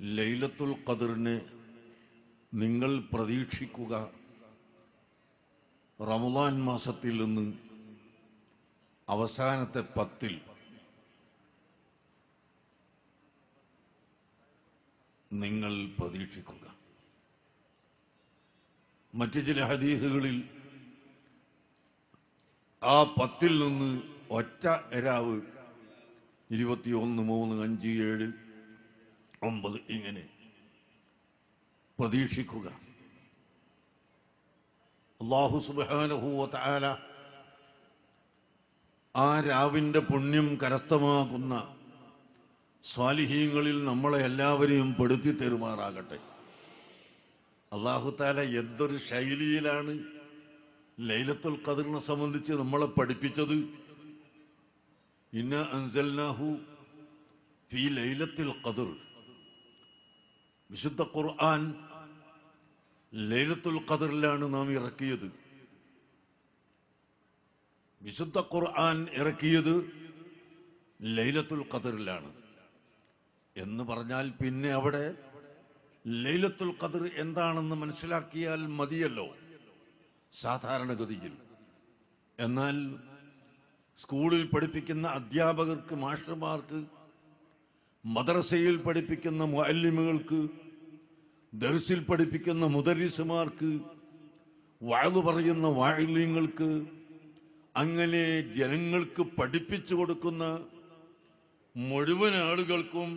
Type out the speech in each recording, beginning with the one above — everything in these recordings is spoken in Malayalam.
ലൈലത്തുൽ ഖദറിനെ നിങ്ങൾ പ്രതീക്ഷിക്കുക റമളാൻ മാസത്തിൽ നിന്ന് അവസാനത്തെ 10 നിങ്ങൾ പ്രതീക്ഷിക്കുക. മറ്റു ചില ഹദീസുകളിൽ ആ 10 നിന്ന് ഒറ്റ രാവ് 21, 3, 5, 7, 9 ഇങ്ങനെ പ്രതീക്ഷിക്കുക. അല്ലാഹു സുബ്ഹാനഹു വ തആല ആ രാവിന്റെ പുണ്യം കരസ്ഥമാക്കുന്ന സ്വാലിഹീങ്ങളിൽ നമ്മളെ എല്ലാവരെയും പെടുത്തി തരുമാറാകട്ടെ. അല്ലാഹു തആല എന്തൊരു ശൈലിയിലാണ് ലൈലത്തുൽ ഖദറിനെ സംബന്ധിച്ച് നമ്മളെ പഠിപ്പിച്ചത്. ഇന്ന അൻസൽനാഹു ഫീ ലൈലത്തുൽ ഖദർ. വിശുദ്ധ ഖുർആൻ ലൈലത്തുൽ ഖദറിലാണ് നാം ഇറക്കിയത്. വിശുദ്ധ ഖുർആൻ ഇറക്കിയത് ലൈലത്തുൽ ഖദറിലാണ് എന്ന് പറഞ്ഞാൽ പിന്നെ അവിടെ ലൈലത്തുൽ ഖദർ എന്താണെന്ന് മനസ്സിലാക്കിയാൽ മതിയല്ലോ സാധാരണഗതിയിൽ. എന്നാൽ സ്കൂളിൽ പഠിപ്പിക്കുന്ന അധ്യാപകർക്ക്, മാസ്റ്റർമാർക്ക്, മദ്രസയിൽ പഠിപ്പിക്കുന്ന മുഅല്ലിമുകൾക്ക്, ദർസിൽ പഠിപ്പിക്കുന്ന മുദരിസുമാർക്ക്, വഅദ് പറയുന്ന വാഇലിങ്ങൾക്ക്, അങ്ങനെ ജനങ്ങൾക്ക് പഠിപ്പിച്ചു കൊടുക്കുന്ന മുഴുവൻ ആളുകൾക്കും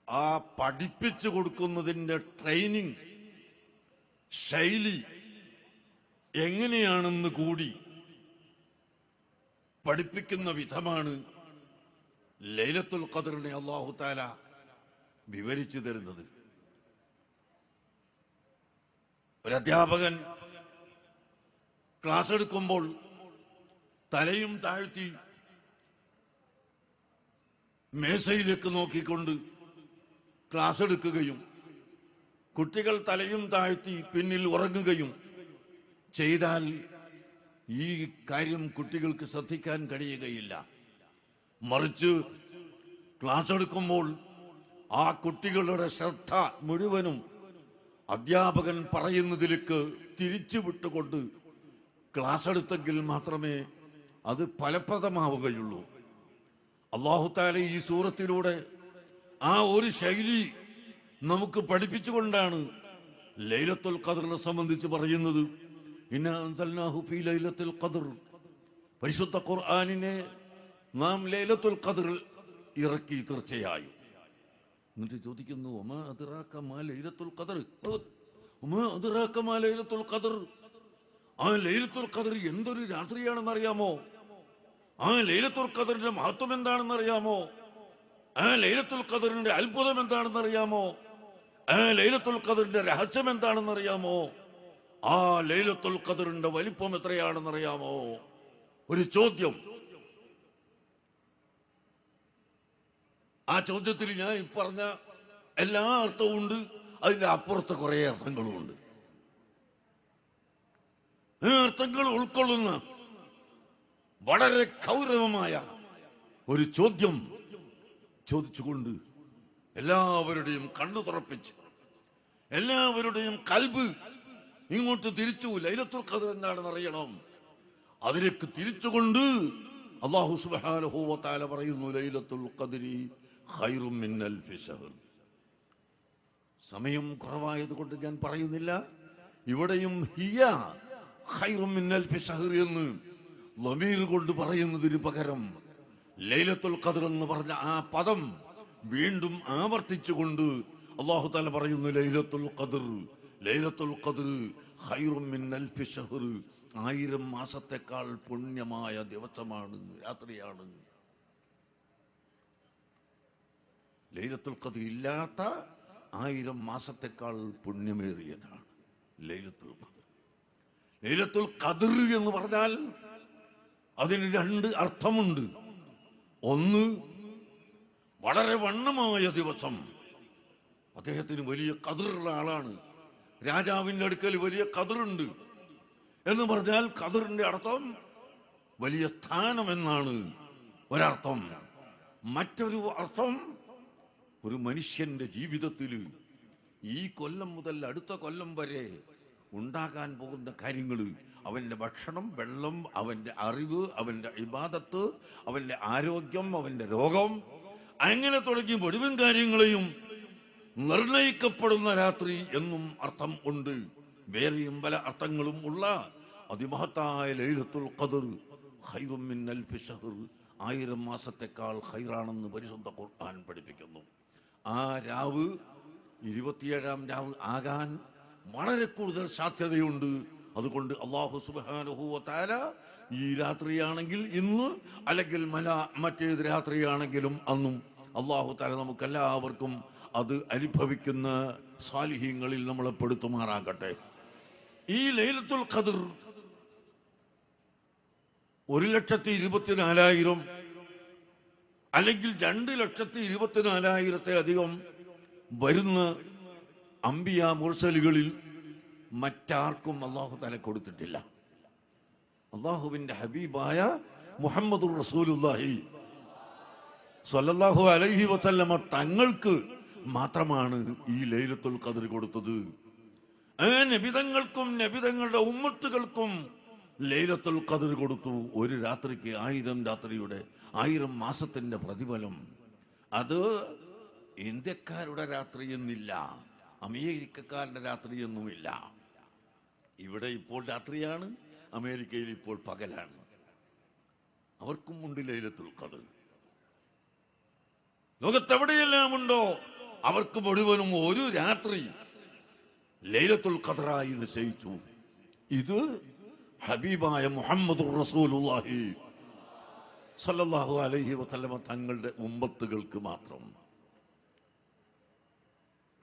ആ പഠിപ്പിച്ചു കൊടുക്കുന്നതിൻ്റെ ട്രെയിനിങ് ശൈലി എങ്ങനെയാണെന്ന് കൂടി പഠിപ്പിക്കുന്ന വിധമാണ് ലൈലത്തുൽ ഖദറിനെ അല്ലാഹു തആല വിവരിച്ചു തരുന്നത്. ഒരു അധ്യാപകൻ ക്ലാസ് എടുക്കുമ്പോൾ തലയും താഴ്ത്തി മേശയിലേക്ക് നോക്കിക്കൊണ്ട് ക്ലാസ് എടുക്കുകയും കുട്ടികൾ തലയും താഴ്ത്തി പിന്നിൽ ഉറങ്ങുകയും ചെയ്താൽ ഈ കാര്യം കുട്ടികൾക്ക് ശ്രദ്ധിക്കാൻ കഴിയുകയില്ല. മറിച്ച് ക്ലാസ് എടുക്കുമ്പോൾ ആ കുട്ടികളുടെ ശ്രദ്ധ മുഴുവനും അധ്യാപകൻ പറയുന്നതിലേക്ക് തിരിച്ചു വിട്ടുകൊണ്ട് ക്ലാസ് എടുത്തെങ്കിൽ മാത്രമേ അത് ഫലപ്രദമാവുകയുള്ളൂ. അല്ലാഹു തആല ഈ സൂറത്തിലൂടെ ആ ഒരു ശൈലി നമുക്ക് പഠിപ്പിച്ചുകൊണ്ടാണ് ലൈലത്തുൽ ഖദറിനെ സംബന്ധിച്ച് പറയുന്നത്. ഇന്നാ അൻസൽനാഹു ഫീ ലൈലത്തുൽ ഖദർ. പരിശുദ്ധ ഖുർആനിനെ നാം ലൈലത്തുൽ ഖദറിൽ ഇറക്കി തീർച്ചയായും. എന്നിട്ട് ചോദിക്കുന്നു, വമാ അദ്റാക മാ ലൈലത്തുൽ ഖദർ. വമാ അദ്റാക മാ ലൈലത്തുൽ ഖദർ. ആ ലൈലത്തുൽ ഖദർ എന്തൊരു രാത്രിയാണെന്ന് അറിയാമോ? ആ ലൈലത്തുൽ ഖദറിന്റെ മഹത്വം എന്താണെന്ന് അറിയാമോ? ആ ലൈലത്തുൽ ഖദറിന്റെ അത്ഭുതം എന്താണെന്ന് അറിയാമോ? ആ ലൈലത്തുൽ ഖദറിന്റെ രഹസ്യം എന്താണെന്ന് അറിയാമോ? ആ ലൈലത്തുൽ ഖദറിന്റെ വലിപ്പം എത്രയാണെന്ന് അറിയാമോ? ഒരു ചോദ്യം. ആ ചോദ്യത്തിൽ ഞാൻ ഈ പറഞ്ഞ എല്ലാ അർത്ഥവും ഉണ്ട്, അതിന്റെ അപ്പുറത്ത് കുറെ അർത്ഥങ്ങളും ഉണ്ട്. ഈ അർത്ഥങ്ങൾ ഉൾക്കൊള്ളുന്ന വളരെ ഗൗരവമായ ഒരു ചോദ്യം ചോദിച്ചുകൊണ്ട് എല്ലാവരുടെയും കണ്ണു തുറപ്പിച്ച് എല്ലാവരുടെയും കൽബ് ഇങ്ങോട്ട് തിരിച്ചു. ലൈലത്തുൽ ഖദർ എന്താണെന്ന് അറിയണം. അതിലേക്ക് തിരിച്ചുകൊണ്ട് അല്ലാഹു സുബ്ഹാനഹു വ തആല പറയുന്നു, ലൈലത്തുൽ ഖദ്രി ഖൈറും മിൻ അൽഫി ശഹർ. സമയം കുറവായതുകൊണ്ട് ഞാൻ പറയുന്നില്ല. ഇവിടെയും ഹിയ ഖൈറും മിൻ അൽഫി ശഹർ എന്ന് ളമീർ കൊണ്ട് പറയുന്നതിന് പകരം ലൈലത്തുൽ ഖദർ എന്ന് പറഞ്ഞ ആ പദം വീണ്ടും ആവർത്തിച്ചുകൊണ്ട് അല്ലാഹു തആല പറയുന്നു, ലൈലത്തുൽ ഖദർ, ലൈലത്തുൽ ഖദർ ഖൈറും മിൻ അൽഫി ശഹർ. 1000 മാസത്തെക്കാൾ പുണ്യമായ ദിവസമാണ്, രാത്രിയാണ്. ലൈലത്തുൽ ഖദർ ഇല്ലാത്ത 1000 മാസത്തെക്കാൾ പുണ്യമേറിയതാണ് ലൈലത്തുൽ ഖദർ. ലൈലത്തുൽ ഖദർ എന്ന് പറഞ്ഞാൽ അതിന് 2 അർത്ഥമുണ്ട്. ഒന്ന്, വളരെ വണ്ണമായ ദിവസം. അദ്ദേഹത്തിന് വലിയ ഖദറുള്ള ആളാണ്, രാജാവിന്റെ അടുക്കൽ വലിയ ഖദറുണ്ട് എന്ന് പറഞ്ഞാൽ ഖദറിന്റെ അർത്ഥം വലിയ സ്ഥാനം എന്നാണ്. ഒരർത്ഥം. മറ്റൊരു അർത്ഥം, ഒരു മനുഷ്യന്റെ ജീവിതത്തിൽ ഈ കൊല്ലം മുതൽ അടുത്ത കൊല്ലം വരെ ഉണ്ടാകാൻ പോകുന്ന കാര്യങ്ങൾ, അവന്റെ ഭക്ഷണം, വെള്ളം, അവന്റെ അറിവ്, അവന്റെ ഇബാദത്ത്, അവന്റെ ആരോഗ്യം, അവന്റെ രോഗം, അങ്ങനെ തുടങ്ങി മുഴുവൻ കാര്യങ്ങളെയും നിർണയിക്കപ്പെടുന്ന രാത്രി എന്നും അർത്ഥം ഉണ്ട്. വേറെയും പല അർത്ഥങ്ങളും ഉള്ള അതിമഹത്തായ ലൈലത്തുൽ ഖദ്ർ ഖൈറും മിൻ അൽഫി ശഹ്ർ, 1000 മാസത്തെക്കാൾ ഖൈറാണെന്ന് പരിശുദ്ധ ഖുർആൻ പഠിപ്പിക്കുന്നു. ആ രാവ് 27-ാം രാവ് ആകാൻ വളരെ കൂടുതൽ സാധ്യതയുണ്ട്. അതുകൊണ്ട് അല്ലാഹു സുബ്ഹാനഹു വ തആല ഈ രാത്രിയാണെങ്കിൽ ഇന്ന്, അല്ലെങ്കിൽ മറ്റേത് രാത്രിയാണെങ്കിലും അന്നും അല്ലാഹു തആല നമുക്കെല്ലാവർക്കും അത് അനുഭവിക്കുന്ന സാലിഹീങ്ങളിൽ നമ്മളെ പെടുത്തുമാറാകട്ടെ. ഈ ലൈലത്തുൽ ഖദ്ർ 1,24,000 അല്ലെങ്കിൽ 2,24,000 വരുന്ന അംബിയ മുർസലുകളിൽ മറ്റാർക്കും അല്ലാഹു തആല കൊടുത്തിട്ടില്ല. അല്ലാഹുവിന്റെ ഹബീബായ മുഹമ്മദുർ റസൂലുള്ളാഹി സ്വല്ലല്ലാഹു അലൈഹി വസല്ലമ തങ്ങൾക്ക് മാത്രമാണ് ഈ ലൈലത്തുൽ ഖദ്ർ കൊടുത്തത്. നബിതങ്ങൾക്കും നബിതങ്ങളുടെ ഉമ്മത്തുകൾക്കും ലൈലത്തുൽ ഖദ്ർ കൊടുത്തു. ഒരു രാത്രിക്ക് 1000 രാത്രിയുടെ 1000 മാസത്തിന്റെ പ്രതിഫലം. അത് ഇന്ത്യക്കാരുടെ രാത്രി എന്നില്ല, അമേരിക്കക്കാരുടെ രാത്രി എന്നുമില്ല. ഇവിടെ ഇപ്പോൾ രാത്രിയാണ്, അമേരിക്കയിൽ ഇപ്പോൾ പകലാണ്. അവർക്കും ഉണ്ട് ലൈലത്തുൽ ഖദ്ർ. ലോകത്തെവിടെയെല്ലാം ഉണ്ടോ അവർക്ക് മുഴുവനും ഒരു രാത്രി ലൈലത്തുൽ ഖദ്റായി നിശ്ചയിച്ചു. ഇത് ഹബീബായ മുഹമ്മദുർ റസൂലുള്ളാഹി സ്വല്ലല്ലാഹു അലൈഹി വസല്ലമ തങ്ങളുടെ ഉമ്മത്തുകൾക്ക് മാത്രം.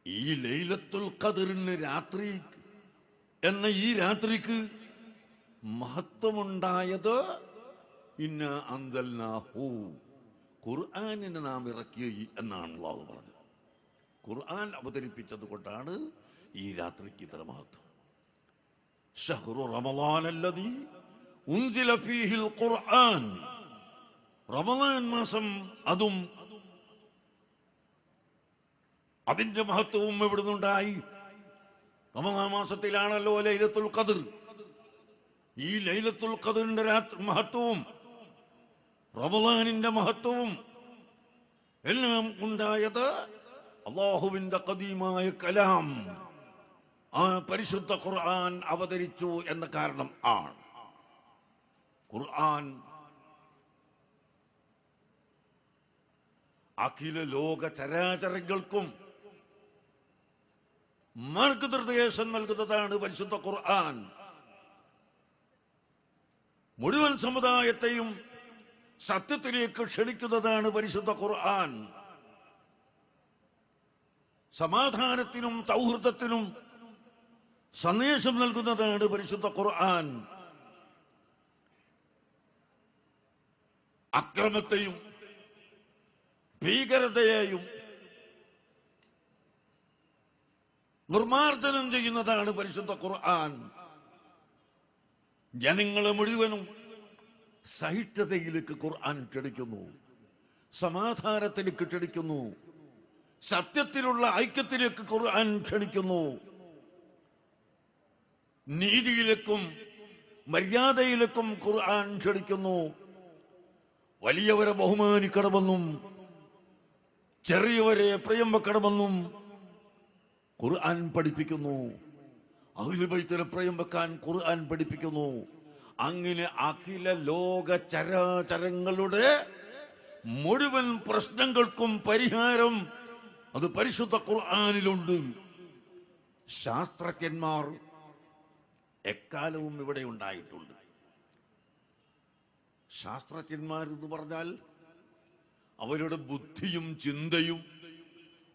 ഈ ലൈലത്തുൽ ഖദ്റിന് രാത്രി എന്ന ഈ രാത്രിക്ക് മഹത്വമുണ്ടായത് ഇന്നാ അൻസൽനാഹു, ഖുർആനിനെ നാം ഇറക്കി എന്നാണ് അല്ലാഹു പറഞ്ഞത്. ഖുർആൻ അവതരിപ്പിച്ചത് കൊണ്ടാണ് ഈ രാത്രിക്ക് ഇത്ര മഹത്വം. ശഹ്റു റമളാനല്ലദീ ഉൻസില ഫീഹിൽ ഖുർആൻ, റമളാൻ മാസം, അതും അതിന്റെ മഹത്വവും എവിടുന്നുണ്ടായി? റമളാൻ മാസത്തിലാണല്ലോ ലൈലത്തുൽ ഖദ്ർ. ഈ ലൈലത്തുൽ ഖദ്റിന്റെ മഹത്വവും റമളാനിന്റെ മഹത്വവും എല്ലാം ഉണ്ടായത് അല്ലാഹുവിന്റെ ഖദീമായ കലാം, ആ പരിശുദ്ധ ഖുർആൻ അവതരിച്ചു എന്ന കാരണം ആണ്. ഖുർആൻ അഖില ലോക ചരാചരങ്ങൾക്കും മാർഗനിർദ്ദേശം നൽകുന്നതാണ് പരിശുദ്ധ ഖുർആൻ. മുഴുവൻ സമുദായത്തെയും സത്യത്തിലേക്ക് ക്ഷണിക്കുന്നതാണ് പരിശുദ്ധ ഖുർആൻ. സമാധാനത്തിനും സൗഹൃദത്തിനും സന്ദേശം നൽകുന്നതാണ് പരിശുദ്ധ ഖുർആൻ. അക്രമത്തെയും ഭീകരതയെയും നിർമാർജനം ചെയ്യുന്നതാണ് പരിശുദ്ധ ഖുർആൻ. ജനങ്ങളെ മുഴുവനും സഹിഷ്ണുതയിലേക്ക് ഖുർആൻ ക്ഷണിക്കുന്നു, സമാധാനത്തിലേക്ക് ക്ഷണിക്കുന്നു, സത്യത്തിലുള്ള ഐക്യത്തിലേക്ക് ഖുർആൻ ക്ഷണിക്കുന്നു, നീതിയിലേക്കും മര്യാദയിലേക്കും ഖുർആൻ ക്ഷണിക്കുന്നു. വലിയവരെ ബഹുമാനിക്കണമെന്നും ചെറിയവരെ പ്രിയം വെക്കണമെന്നും ഖുർആൻ പഠിപ്പിക്കുന്നു. അഹ്ലു ബൈത്തിനെ പ്രിയം വെക്കാൻ ഖുർആൻ പഠിപ്പിക്കുന്നു. അങ്ങനെ അഖില ലോക ചരാചരങ്ങളുടെ മുഴുവൻ പ്രശ്നങ്ങൾക്കും പരിഹാരം അത് പരിശുദ്ധ ഖുർആനിലുണ്ട്. ശാസ്ത്രജ്ഞന്മാർ എക്കാലവും ഇവിടെ ഉണ്ടായിട്ടുണ്ട്. ശാസ്ത്രജ്ഞന്മാരെന്ന് പറഞ്ഞാൽ അവരുടെ ബുദ്ധിയും ചിന്തയും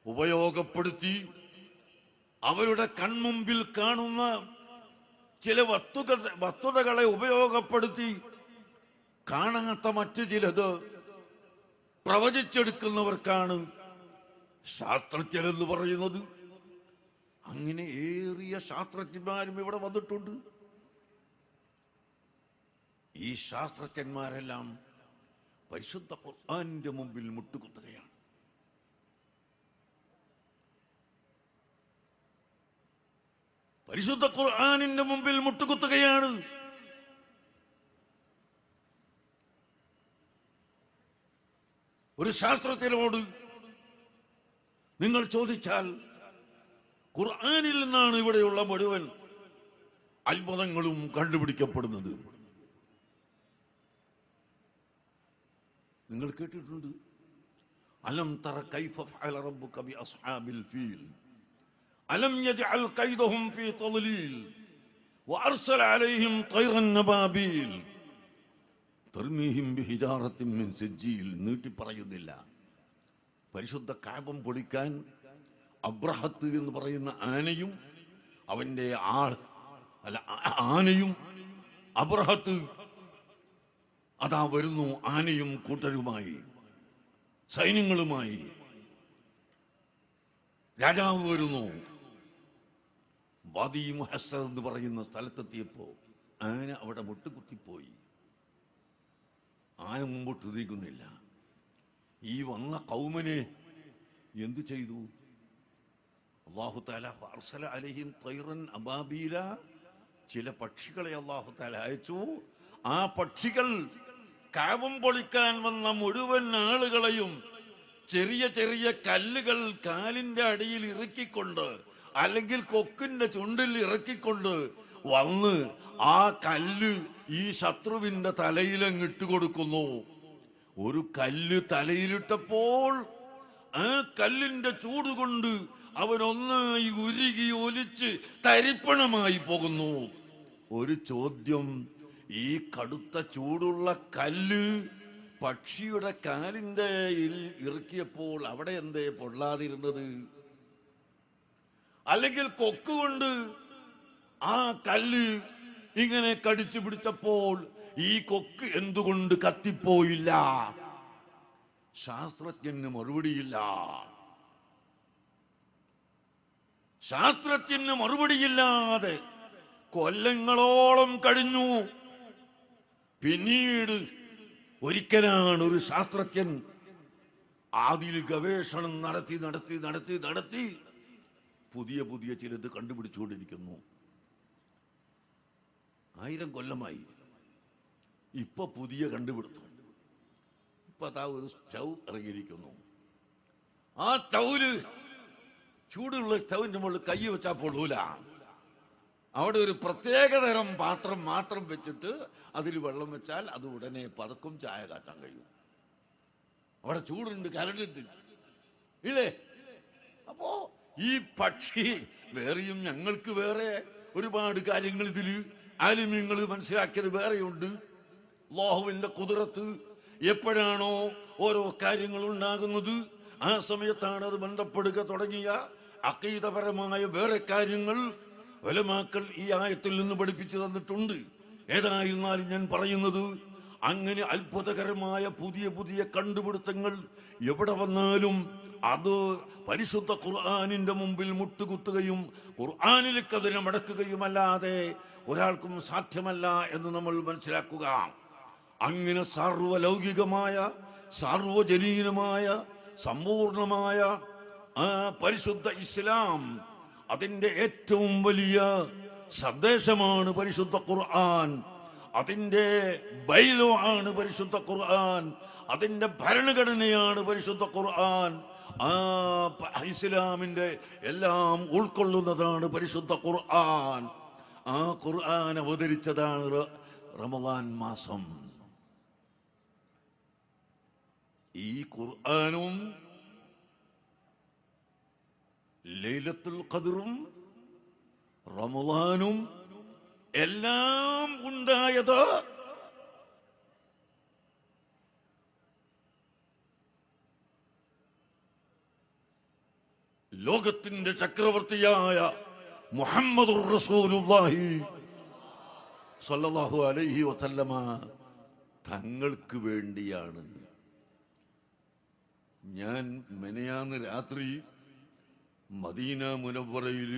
ഉപയോഗപ്പെടുത്തി അവരുടെ കൺമുമ്പിൽ കാണുന്ന ചില വസ്തുതകളെ ഉപയോഗപ്പെടുത്തി കാണാത്ത മറ്റു ചിലത് പ്രവചിച്ചെടുക്കുന്നവർക്കാണ് ശാസ്ത്രജ്ഞരെന്ന് പറയുന്നത്. അങ്ങനെ ഏറിയ ശാസ്ത്രജ്ഞന്മാരും ഇവിടെ വന്നിട്ടുണ്ട്. ഈ ശാസ്ത്രജ്ഞന്മാരെല്ലാം പരിശുദ്ധ ഖുർആനിന്റെ മുമ്പിൽ മുട്ടുകുത്തുകയാണ്. പരിശുദ്ധ ഖുർആനിന്റെ മുമ്പിൽ മുട്ടുകുത്തുകയാണ്. ഒരു ശാസ്ത്രജ്ഞനോട് നിങ്ങൾ ചോദിച്ചാൽ ഖുർആനിൽ നിന്നാണ് ഇവിടെയുള്ള മുഴുവൻ അത്ഭുതങ്ങളും കണ്ടുപിടിക്കപ്പെടുന്നത്. നിങ്ങൾ കേട്ടിട്ടുണ്ട്, അലം തറ കൈഫ ഫഅല റബ്ബുക ബി അസ്ഹാബിൽ ഫീൽ അലം യജ്അൽ കൈദഹും ഫീ തദ്ലീൽ വഅർസല അലൈഹിം തൈറൻ നബാബീൽ തർമീഹിം ബിഹിജാറത്തിൻ മിൻ സിജ്ജീൽ. നീട്ടി പറയുന്നില്ല. പരിശുദ്ധ കഅബം പൊളിക്കാൻ അബ്രഹത്ത് എന്ന് പറയുന്ന ആനയും അവന്റെ ആനയും അബ്രഹത്ത് അതാ വരുന്നു. ആനയും കൂട്ടരുമായി, സൈന്യങ്ങളുമായി രാജാവ് വരുന്നു. വാദി മുഹസ്സർ എന്ന് പറയുന്ന സ്ഥലത്തെത്തിയപ്പോ ആന അവിടെ മുട്ടുകുത്തിപ്പോയി. ആന മുമ്പോട്ട് നീങ്ങുന്നില്ല. ഈ വന്ന കൗമനെ എന്തു ചെയ്തു? അല്ലാഹു തആല അർസല അലൈഹിം തൈറൻ അബാബീല, ചില പക്ഷികളെ അല്ലാഹു തആല അയച്ചു. ആ പക്ഷികൾ കഅബം പൊളിക്കാൻ വന്ന മുഴുവൻ ആളുകളെയും ചെറിയ ചെറിയ കല്ലുകൾ കാലിന്റെ അടിയിൽ ഇറക്കിക്കൊണ്ട് അല്ലെങ്കിൽ കൊക്കിന്റെ ചുണ്ടിൽ ഇറക്കിക്കൊണ്ട് വന്ന് ആ കല്ല് ഈ ശത്രുവിന്റെ തലയിലങ്ങിട്ട് കൊടുക്കുന്നു. ഒരു കല്ല് തലയിലിട്ടപ്പോൾ ആ കല്ലിന്റെ ചൂടുകൊണ്ട് അവനൊന്നായി ഉരുകി ഒലിച്ച് തരിപ്പണമായി പോകുന്നു. ഒരു ചോദ്യം, ഈ കടുത്ത ചൂടുള്ള കല്ല് പക്ഷിയുടെ കാലിന്റെ ഇറക്കിയപ്പോൾ അവിടെ എന്തേ പൊള്ളാതിരുന്നത്? അല്ലെങ്കിൽ കൊക്കുകൊണ്ട് ആ കല്ല് ഇങ്ങനെ കടിച്ചു പിടിച്ചപ്പോൾ ഈ കൊക്ക് എന്തുകൊണ്ട് കത്തിപ്പോയില്ല? ശാസ്ത്രജ്ഞന് മറുപടിയില്ല. ശാസ്ത്രജ്ഞന് മറുപടിയില്ലാതെ കൊല്ലങ്ങളോളം കഴിഞ്ഞു. പിന്നീട് ഒരിക്കലാണ് ഒരു ശാസ്ത്രജ്ഞൻ അതിൽ ഗവേഷണം നടത്തി നടത്തി നടത്തി നടത്തി പുതിയ പുതിയ ചിലത് കണ്ടുപിടിച്ചുകൊണ്ടിരിക്കുന്നു. 1000 കൊല്ലമായി. ഇപ്പൊ പുതിയ കണ്ടുപിടുത്തം. ഇപ്പൊ അതാ ഒരു സ്റ്റൗ ഇറങ്ങിയിരിക്കുന്നു. ആ സ്റ്റൗല് ചൂടുള്ള സ്റ്റൗവിന്റെ മുകളിൽ കൈ വെച്ചാൽ പൊള്ളൂല. അവിടെ ഒരു പ്രത്യേകതരം പാത്രം മാത്രം വെച്ചിട്ട് അതിൽ വെള്ളം വെച്ചാൽ അത് ഉടനെ പതക്കും, ചായ കാച്ചാൻ കഴിയും. അവിടെ ചൂടുണ്ട്, കരണ്ടുണ്ട് ഇല്ലേ? അപ്പോ ഈ പക്ഷി വേറെയും ഞങ്ങൾക്ക് വേറെ ഒരുപാട് കാര്യങ്ങൾ ഇതില് ആലിമ്യങ്ങൾ മനസ്സിലാക്കിയത് വേറെയുണ്ട്. അല്ലാഹുവിന്റെ ഖുദ്റത്ത് എപ്പോഴാണോ ഓരോ കാര്യങ്ങൾ ഉണ്ടാകുന്നത് ആ സമയത്താണ് അത് ബന്ധപ്പെടുക തുടങ്ങിയ അഖീദപരമായ വേറെ കാര്യങ്ങൾ ഉലമാക്കൾ ഈ ആയത്തിൽ നിന്ന് പഠിപ്പിച്ചു തന്നിട്ടുണ്ട്. ഏതായിരുന്നാലും ഞാൻ പറയുന്നത്, അങ്ങനെ അത്ഭുതകരമായ പുതിയ പുതിയ കണ്ടുപിടുത്തങ്ങൾ എവിടെ വന്നാലും അത് പരിശുദ്ധ ഖുർആനിന്റെ മുമ്പിൽ മുട്ടുകുത്തുകയും ഖുർആനിലേക്ക് അതിനെ മടക്കുകയുമല്ലാതെ ഒരാൾക്കും സാധ്യമല്ല എന്ന് നമ്മൾ മനസ്സിലാക്കുക. അങ്ങനെ സാർവലൗകികമായ സാർവജനീനമായ സമ്പൂർണമായ ആ പരിശുദ്ധ ഇസ്ലാം, അതിന്റെ ഏറ്റവും വലിയ സന്ദേശമാണ് പരിശുദ്ധ ഖുർആൻ. അതിന്റെ ബൈലോ ആണ് പരിശുദ്ധ ഖുർആൻ. അതിന്റെ ഭരണഘടനയാണ് പരിശുദ്ധ ഖുർആൻ. ആ ഇസ്ലാമിന്റെ എല്ലാം ഉൾക്കൊള്ളുന്നതാണ് പരിശുദ്ധ ഖുർആൻ. ആ ഖുർആൻ അവതരിച്ചതാണ് റമദാൻ മാസം. ഈ ഖുർആനും ലൈലത്തുൽ ഖദ്റും റമദാനും എല്ലാം ഉണ്ടായത് ലോകത്തിന്റെ ചക്രവർത്തിയായ മുഹമ്മദുർ റസൂലുള്ളാഹി സ്വല്ലല്ലാഹു അലൈഹി വസല്ലമ തങ്ങൾക്ക് വേണ്ടിയാണ്. ഞാൻ മെനയാന്ന് രാത്രി മദീന മുനവ്വറയിൽ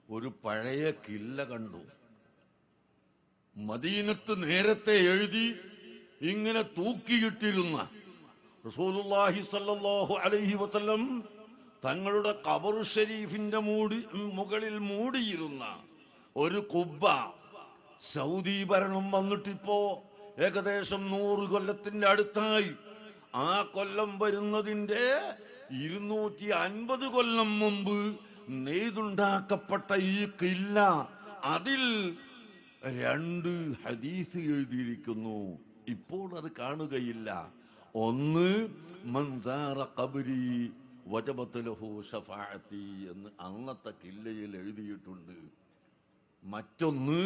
ഒരു പഴയ കില്ല കണ്ടു. മദീനത്ത് നേരത്തെ എഴുതി ഇങ്ങനെ തൂക്കിയിട്ടിരുന്ന റസൂലുള്ളാഹി സ്വല്ലല്ലാഹു അലൈഹി വസല്ലം തങ്ങളുടെ ഖബർ ഷരീഫിന്റെ മുകളിൽ മൂടിയിരുന്ന ഒരു കുബ്ബ സൗദി ഭരണം വന്നിട്ടിപ്പോ ഏകദേശം 100 കൊല്ലത്തിന്റെ അടുത്തായി. ആ കൊല്ലം വരുന്നതിന്റെ 250 കൊല്ലം മുമ്പ് നെയ്തുണ്ടാക്കപ്പെട്ട ഈ കില്ല, അതിൽ 2 ഹദീസ് എഴുതിയിരിക്കുന്നു. ഇപ്പോൾ അത് കാണുകയില്ല. ഒന്ന് മൻസാറ ഖബരി വജബത് ലഹു ശഫാഅത്തി എന്ന് അന്നത്തെ കില്ലയിൽ എഴുതിയിട്ടുണ്ട്. മറ്റൊന്ന്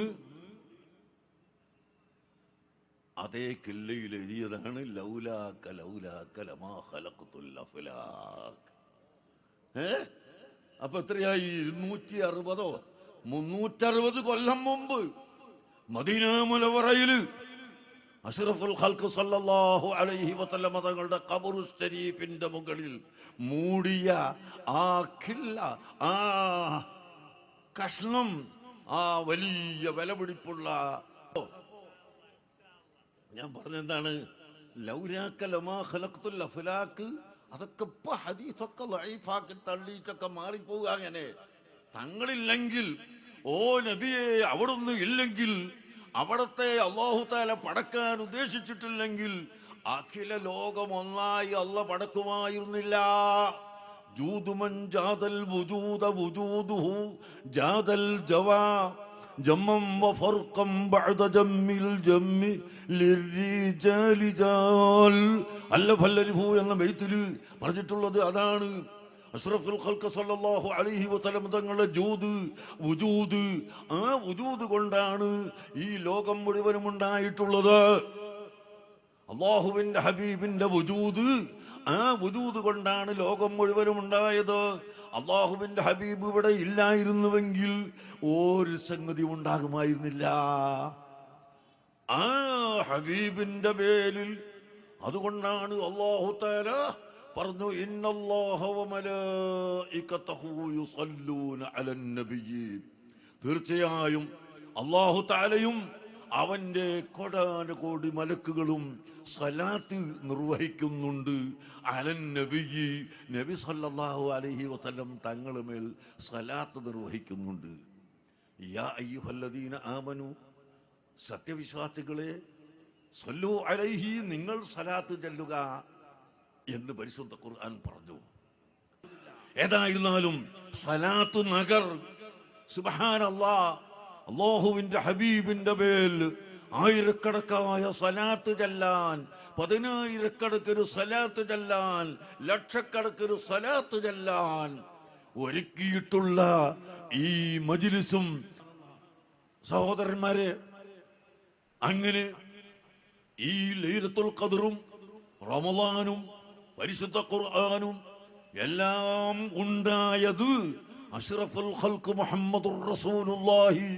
അതേ കില്ലയിൽ എഴുതിയതാണ് ലൗലാക ലൗലാക ലമാ ഖലഖതുൽ അഫ്ലാഖ്. അപ്പൊ എത്രയായി? 260 360 കൊല്ലം മുമ്പ് മദീന മുനവ്വറയിൽ അഷ്റഫുൽ ഖൽഖ് സല്ലല്ലാഹു അലൈഹി വസല്ലം തങ്ങളുടെ ഖബർ ശരീഫിന്റെ മുകളിൽ മൂടിയ ആ കില്ല, ആ കഷ്ണം, ആ വലിയ വിലപിടിപ്പുള്ള, ഞാൻ പറഞ്ഞെന്താണ്, ലൗലാക ലമാ ഖലഖതുൽ അഫ്ലാഖ്. അതൊക്കെ ഇപ്പൊ ഹദീസൊക്കെ ലഈഫാക്കി തള്ളിയിട്ടൊക്കെ മാറിപ്പോവുക. അങ്ങനെ തങ്ങളില്ലെങ്കിൽ, ഓ നബിയെ അവിടുന്ന് ഇല്ലെങ്കിൽ, അവിടത്തെ അല്ലാഹു തആല പടക്കാൻ ഉദ്ദേശിച്ചിട്ടില്ലെങ്കിൽ അഖില ലോകം ഒന്നായി അല്ല പടക്കുമായിരുന്നില്ല. ജൂദുമൻ ജാദൽ വുജൂദ വുജൂദുഹു ജാദൽ ജവാ ജമ്മം വഫർഖം ബഅദ ജമ്മിൽ ജമ്മി ലിർരിജാലി ജാൽ. അല്ലഫല്ലരിഹു എന്ന ബൈത്തിൽ പറഞ്ഞിട്ടുള്ളത് അതാണ്. അഷ്റഫുൽ ഖൽഖ് സല്ലല്ലാഹു അലൈഹി വസല്ലം തങ്ങളുടെ ജൂദ്, വുജൂദ്, ആ വുജൂദ് കൊണ്ടാണ് ഈ ലോകം മുഴുവനും ഉണ്ടായിട്ടുള്ളത്. അല്ലാഹുവിന്റെ ഹബീബിന്റെ വുജൂദ്, ആ വുജൂദ് കൊണ്ടാണ് ലോകം മുഴുവനും ഉണ്ടായത്. അല്ലാഹുവിന്റെ ഹബീബ് ഇവിടെ ഇല്ലായിരുന്നുവെങ്കിൽ ഒരു സംഗതി ഉണ്ടാകുമായിരുന്നില്ല. ആ ഹബീബിന്റെ പേരിൽ, അതുകൊണ്ടാണ് അല്ലാഹു തആല പറഞ്ഞു, ഇന്നല്ലാഹ വമലായികതഹു യുസല്ലൂന അലൻ നബിയ്യി. തീർച്ചയായും അല്ലാഹു തആലയും അവന്റെ കോടാനുകോടി മലക്കുകളും സ്വലാത്ത് നിർവഹിക്കുന്നുണ്ട്. അലൻ നബിയ്യി, നബി സല്ലല്ലാഹു അലൈഹി വസല്ലം തങ്ങളുടെ മേൽ സ്വലാത്ത് നിർവഹിക്കുന്നുണ്ട്. യാ അയ്യുഹല്ലദീന ആമനു, സത്യവിശ്വാസികളെ, സല്ലു അലൈഹി, നിങ്ങൾ സ്വലാത്ത് ചൊല്ലുക എന്ന് പരിശുദ്ധ ഖുർആൻ പറഞ്ഞു. ഏതായിരുന്നാലും സ്വലാത്ത് നഗർ, സുബ്ഹാനല്ലാഹ്, അല്ലാഹുവിന്റെ ഹബീബിന്റെ മേൽ ആയിരക്കണക്കായ സ്വലാത്ത് ചൊല്ലാൻ, 10,000 സ്വലാത്ത് ചൊല്ലാൻ, ലക്ഷക്കണക്കിന് സ്വലാത്ത് ചൊല്ലാൻ ഒരുക്കിയിട്ടുള്ള ഈ മജ്ലിസും, സഹോദരന്മാരെ, അങ്ങനെ ഈ ലൈലത്തുൽ ഖദ്റും റമളാനും പരിശുദ്ധ ഖുർആനും എല്ലാം ഉണ്ടായത് അഷ്റഫുൽ ഖൽഖ് മുഹമ്മദുർ റസൂലുള്ളാഹി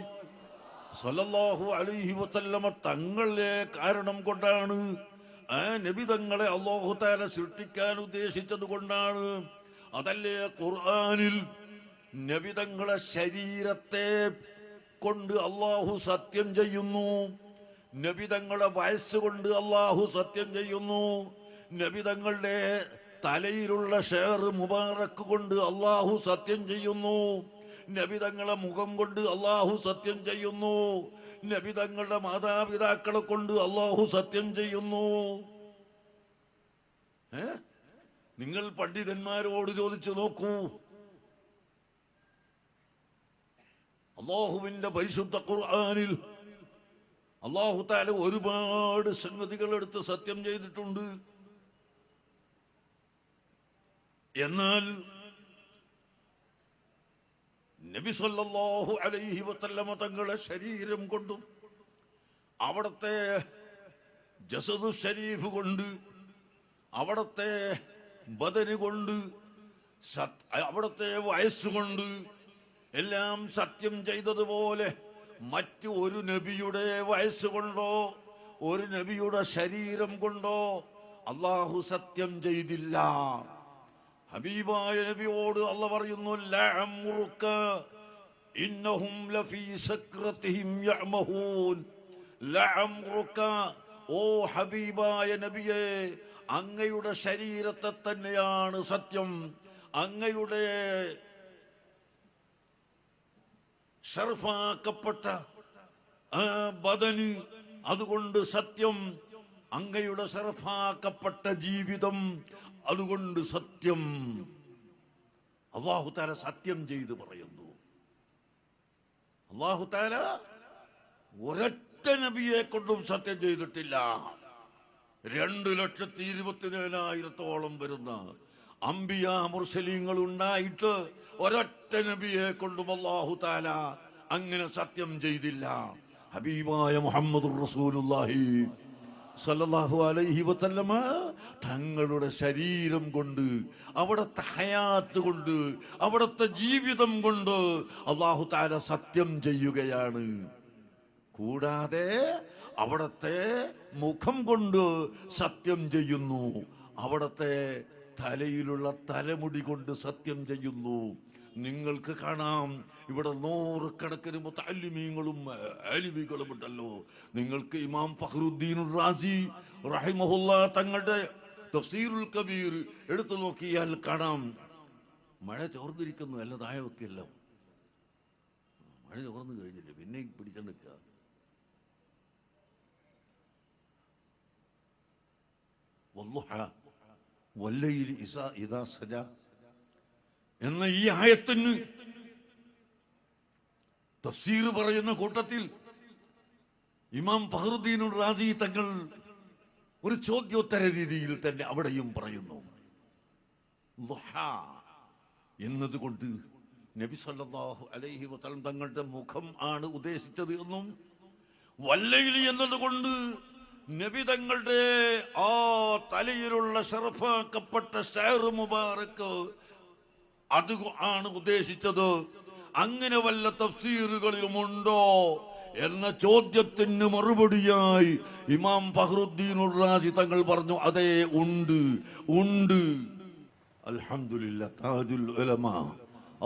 സ്വല്ലല്ലാഹു അലൈഹി വസല്ലം തങ്ങളെ കാരണം കൊണ്ടാണ്. ആ നബി തങ്ങളെ അല്ലാഹു തആല സൃഷ്ടിക്കാൻ ഉദ്ദേശിച്ചത് കൊണ്ടാണ്. അതല്ലേ ഖുർആനിൽ നബി തങ്ങളെ ശരീരത്തെ കൊണ്ട് അല്ലാഹു സത്യം ചെയ്യുന്നു, നബി തങ്ങളുടെ വയസ്സുകൊണ്ട് അല്ലാഹു സത്യം ചെയ്യുന്നു, നബി തങ്ങളുടെ തലയിലുള്ള ഷേർ മുബാറക്ക് കൊണ്ട് അല്ലാഹു സത്യം ചെയ്യുന്നു, നബി തങ്ങളെ മുഖം കൊണ്ട് അല്ലാഹു സത്യം ചെയ്യുന്നു, നബി തങ്ങളുടെ മാതാപിതാക്കളെ കൊണ്ട് അല്ലാഹു സത്യം ചെയ്യുന്നു. നിങ്ങൾ പണ്ഡിതന്മാരോട് ചോദിച്ചു നോക്കൂ. അല്ലാഹുവിന്റെ പരിശുദ്ധ ഖുർആനിൽ അല്ലാഹു തആല ഒരുപാട് സംഗതികൾ എടുത്ത് സത്യം ചെയ്തിട്ടുണ്ട്. എന്നാൽ നബി സല്ലല്ലാഹു അലൈഹി വസല്ലം തങ്ങളെ ശരീരം കൊണ്ടും അവിടത്തെ ജസദു ശരീഫ് കൊണ്ട്, അവിടത്തെ ബദന് കൊണ്ട്, അവിടത്തെ വയസ്സുകൊണ്ട് എല്ലാം സത്യം ചെയ്തതുപോലെ മറ്റു ഒരു നബിയുടെ വയസ്സുകൊണ്ടോ ഒരു നബിയുടെ ശരീരം കൊണ്ടോ അല്ലാഹു സത്യം ചെയ്തില്ല. ഹബീബായ നബിയോട് അല്ലാഹു പറയുന്നു, ലഅംറുക ഇന്നഹും ലഫീ സക്രതിഹിം യഅമഹൂൻ. ലഅംറുക, ഓ ഹബീബായ നബിയെ, അങ്ങയുടെ ശരീരത്തെ തന്നെയാണ് സത്യം, അങ്ങയുടെ ഷർഫാക്കപ്പെട്ട ആ ബദന് അതുകൊണ്ട് സത്യം, അങ്ങയുടെ ഷർഫാക്കപ്പെട്ട ജീവിതം അതുകൊണ്ട് സത്യം. അല്ലാഹു തആല സത്യം ചെയ്ത് പറയുന്നു. അല്ലാഹു തആല ഒരൊറ്റ നബിയെ കൊണ്ടും സത്യം ചെയ്തിട്ടില്ല. 2,27,000 വരുന്ന അംബിയ മുർസലീങ്ങൾ ഉണ്ടായിട്ട് ഒരൊറ്റ നബിയെ കൊണ്ടും അല്ലാഹു തആല അങ്ങനെ സത്യം ചെയ്തില്ല. ഹബീബായ മുഹമ്മദുർ റസൂലുള്ളാഹി സല്ലല്ലാഹു അലൈഹി വസല്ലമ തങ്ങളുടെ ശരീരം കൊണ്ട്, അവിടുത്തെ ഹയാത്ത് കൊണ്ട്, അവിടുത്തെ ജീവിതം കൊണ്ട് അല്ലാഹു തആല സത്യം ചെയ്യുകയാണ്. കൂടാതെ അവിടുത്തെ മുഖം കൊണ്ട് സത്യം ചെയ്യുന്നു, അവിടുത്തെ തലയിലുള്ള തലമുടി കൊണ്ട് സത്യം ചെയ്യുന്നു. നിങ്ങൾക്ക് കാണാം, ഇവിടെ 100 കണക്കിന് മുതഅല്ലിമീങ്ങളും ആലിമീങ്ങളും ഉണ്ടല്ലോ. നിങ്ങൾക്ക് ഇമാം ഫഖ്റുദ്ദീൻ റാസി റഹിമഹുല്ലാ തങ്ങളുടെ തഫ്സീറുൽ കബീർ എടുത്തു നോക്കിയാൽ കാണാം, മഴ ചോർന്നിരിക്കുന്നു, അല്ല താഴെ വെക്കല്ലോ. മഴ ചോർന്നു കഴിഞ്ഞില്ല, പിന്നെ പിടിച്ചെടുക്കുക. വല്ലൈലി ഇദാ സജ എന്ന ഈ ആയത്തിന് തഫ്സീർ പറയുന്ന കൂട്ടത്തിൽ ഇമാം ഫഖ്റുദ്ദീൻ റാസി തങ്ങൾ ഒരു ചോദ്യോത്തര രീതിയിൽ തന്നെ അവിടെയും പറയുന്നു. എന്നതുകൊണ്ട് നബി സല്ലല്ലാഹു അലൈഹി വസല്ലം തങ്ങളുടെ മുഖം ആണ് ഉദ്ദേശിച്ചത് എന്നും, വല്ലൈലി എന്നതുകൊണ്ട് നബി തങ്ങളുടെ ആ തലയിലുള്ള ഷറഫാക്കപ്പെട്ട ഷഅർ മുബാറക് അത് ആണ് ഉദ്ദേശിച്ചത്, അങ്ങനെ വല്ല തഫ്സീറുകളിലുമുണ്ടോ എന്ന ചോദ്യത്തിന് മറുപടിയായി ഇമാം ഫഖ്റുദ്ദീൻ റാസി തങ്ങൾ പറഞ്ഞു, അതെ ഉണ്ട്, ഉണ്ട്. അൽഹംദുലില്ലാഹ്. താജുൽ ഉലമാ,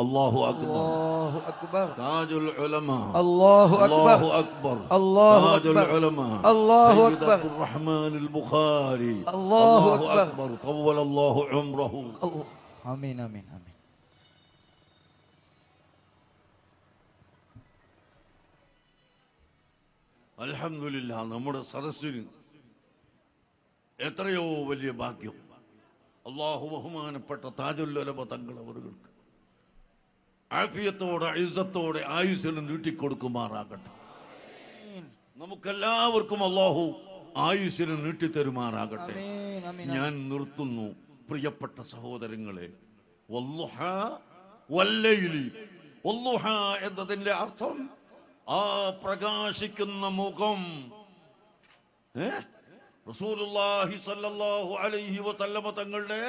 അല്ലാഹു അക്ബർ, അല്ലാഹു അക്ബർ. താജുൽ ഉലമാ, അല്ലാഹു അക്ബർ, അക്ബർ, അല്ലാഹു താജുൽ ഉലമാ, അല്ലാഹു അക്ബർ. റഹ്മാനുൽ ബുഖാരി, അല്ലാഹു അക്ബർ. തവ്വലല്ലാഹു ഉംറഹു. ആമീൻ, ആമീൻ, ആമീൻ. അൽഹംദുലില്ലാഹ്. നമ്മുടെ സദസ്സിന് എത്രയോ വലിയ ഭാഗ്യം. അല്ലാഹു ബഹുമാനപ്പെട്ട താജുൽ ഉലമ തങ്ങൾ അവർക്ക് ആഫിയത്തോടെ ഇസ്സത്തോടെ ആയുസ്സിന് നീട്ടിക്കൊടുക്കുമാറാകട്ടെ. നമുക്കെല്ലാവർക്കും അല്ലാഹു ആയുസ്സിന് നീട്ടിത്തരുമാറാകട്ടെ. ഞാൻ നിർത്തുന്നു. പ്രിയപ്പെട്ട സഹോദരങ്ങളെ, വല്ലുഹാ വല്ലൈലി, വല്ലുഹാ എന്നതിന്റെ അർത്ഥം ആ പ്രകാശിക്കുന്ന മുഖം. റസൂലുള്ളാഹി സ്വല്ലല്ലാഹു അലൈഹി വസല്ലമ തങ്ങളുടെ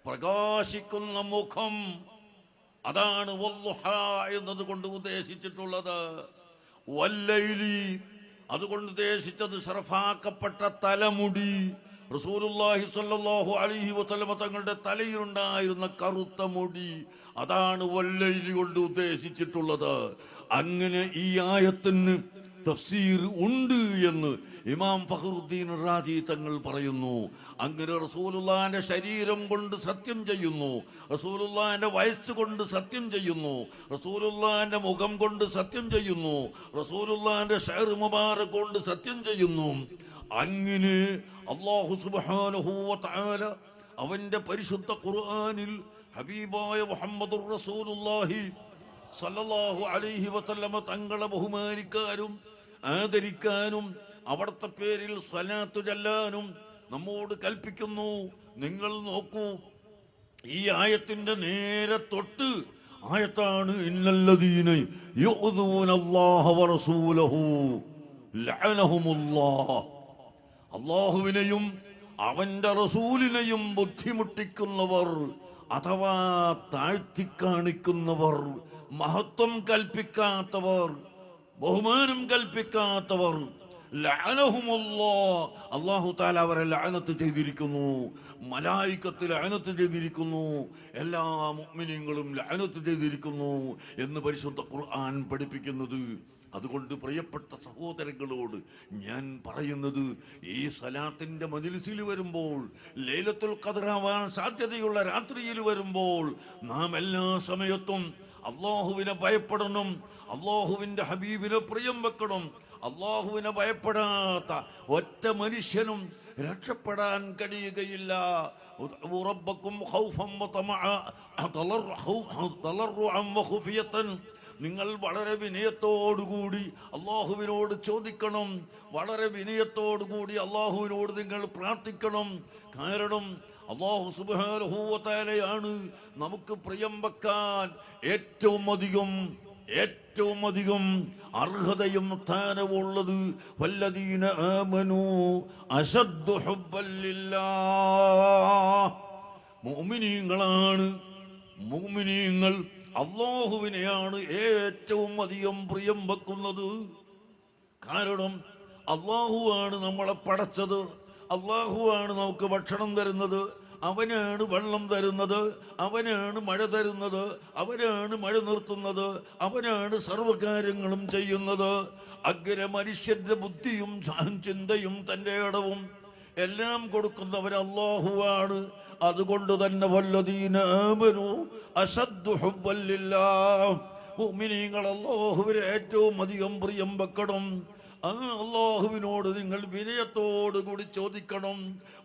പ്രകാശിക്കുന്ന മുഖം, അതാണ് വല്ലുഹാ എന്നതുകൊണ്ട് ഉദ്ദേശിച്ചിട്ടുള്ളത്. വല്ലൈലി അതുകൊണ്ട് ഉദ്ദേശിച്ചത് ശറഫാക്കപ്പെട്ട തലമുടി. റസൂലുള്ളാഹി സ്വല്ലല്ലാഹു അലൈഹി വസല്ലമ തങ്ങളുടെ തലയിലുണ്ടായിരുന്ന കറുത്ത മുടി, അതാണ് വല്ലൈലി കൊണ്ട് ഉദ്ദേശിച്ചിട്ടുള്ളത്. അങ്ങനെ ഈ ആയത്തിന് തഫ്സീർ ഉണ്ട് എന്ന് ഇമാം ഫഖ്റുദ്ദീൻ റാസി തങ്ങൾ പറയുന്നു. അങ്ങനെ റസൂലുള്ളാഹിന്റെ ശരീരം കൊണ്ട് സത്യം ചെയ്യുന്നു, റസൂലുള്ളാഹിന്റെ വയസ്സ് കൊണ്ട് സത്യം ചെയ്യുന്നു, റസൂലുള്ളാഹിന്റെ മുഖം കൊണ്ട് സത്യം ചെയ്യുന്നു, റസൂലുള്ളാഹിന്റെ ഷഅർ മുബാറക് കൊണ്ട് സത്യം ചെയ്യുന്നു. അങ്ങനെ അല്ലാഹു സുബ്ഹാനഹു വ തആല അവന്റെ പരിശുദ്ധ ഖുർആനിൽ ഹബീബായ മുഹമ്മദുർ റസൂലുള്ളാഹി സല്ലല്ലാഹു അലൈഹി വസല്ലമ തങ്ങളെ ബഹുമാനിക്കാനും ആദരിക്കാനും അവിടുത്തെ പേരിൽ സ്വലാത്ത് ചൊല്ലാനും നമ്മോട് കൽപ്പിക്കുന്നു. നിങ്ങൾ നോക്കൂ, ഈ ആയത്തിന്റെ നേരെ തൊട്ട് ആയത്താണ് ഇന്നല്ലദീന യുഅ്ദൂനല്ലാഹ വറസൂലഹു ലഅനഹുമുല്ലാഹ്. അല്ലാഹുവിനെയും അവന്റെ റസൂലിനെയും ബുദ്ധിമുട്ടിക്കുന്നവർ അഥവാ താഴ്ത്തി കാണിക്കുന്നവർ, മഹത്വം കൽപ്പിക്കാത്തവർ, ബഹുമാനം കൽപ്പിക്കാത്തവർ, ലഅനഹുമുല്ലാഹ്, അല്ലാഹു തആല അവരെ ലഅനത്ത് ചെയ്തിരിക്കുന്നു. മലായികത്ത് ലഅനത്ത് ചെയ്തിരിക്കുന്നു, എല്ലാ മുഅ്മിനീങ്ങളും ലഅനത്ത് ചെയ്തിരിക്കുന്നു എന്ന് പരിശുദ്ധ ഖുർആൻ പഠിപ്പിക്കുന്നത് അതുകൊണ്ട് പ്രിയപ്പെട്ട സഹോദരങ്ങളോട് ഞാൻ പറയുന്നത്, ഈ സലാത്തിന്റെ മജ്‌ലിസിൽ വരുമ്പോൾ, ലൈലത്തുൽ ഖദ്റാവാൻ സാധ്യതയുള്ള രാത്രിയിൽ വരുമ്പോൾ, നാം എല്ലാ സമയത്തും അള്ളാഹുവിനെ ഭയപ്പെടണം, അള്ളാഹുവിന്റെ ഹബീബിനെ പ്രിയം വെക്കണം. അള്ളാഹുവിനെ ഭയപ്പെടാത്ത ഒറ്റ മനുഷ്യനും രക്ഷപ്പെടാൻ കഴിയുകയില്ല. റബ്ബക്കും ഖൗഫൻ വതമഅ തളർറുഅൻ വഖുഫിയതൻ. നിങ്ങൾ വളരെ വിനയത്തോടുകൂടി അള്ളാഹുവിനോട് ചോദിക്കണം, വളരെ വിനയത്തോടുകൂടി അള്ളാഹുവിനോട് നിങ്ങൾ പ്രാർത്ഥിക്കണം. കാരണം അള്ളാഹു സുബ്ഹാനഹു വ തആലയാണ് നമുക്ക് പ്രിയം വെക്കാൻ ഏറ്റവും അധികം അർഹതയും സ്ഥാനമുള്ളത്. വല്ലദീന ആമനൂ അശദ്ദു ഹുബ്ബൻ ലില്ലാഹ്. മുഅ്മിനീങ്ങളാണ്, മുഅ്മിനീങ്ങൾ അള്ളാഹുവിനെയാണ് ഏറ്റവും അധികം പ്രിയം വെക്കുന്നത്. കാരണം അള്ളാഹുവാണ് നമ്മളെ പടച്ചത്, അള്ളാഹുവാണ് നമുക്ക് ഭക്ഷണം തരുന്നത്, അവനാണ് വെള്ളം തരുന്നത്, അവനാണ് മഴ തരുന്നത്, അവനാണ് മഴ നിർത്തുന്നത്, അവനാണ് സർവകാര്യങ്ങളും ചെയ്യുന്നത്. അങ്ങനെ മനുഷ്യന്റെ ബുദ്ധിയും ചിന്തയും തന്റെ ഇടവും എല്ലാം കൊടുക്കുന്നവൻ അല്ലാഹുവാണ്. അതുകൊണ്ട് തന്നെ വല്ലദീന ആമനൂ അശദ്ദു ഹുബ്ബൻ ലില്ലാഹ്. മുഅ്മിനീങ്ങൾ അല്ലാഹുവിനെ ഏറ്റവും അധികം പ്രിയം വെക്കണം. ആ അള്ളാഹുവിനോട് നിങ്ങൾ വിനയത്തോടുകൂടി ചോദിക്കണം,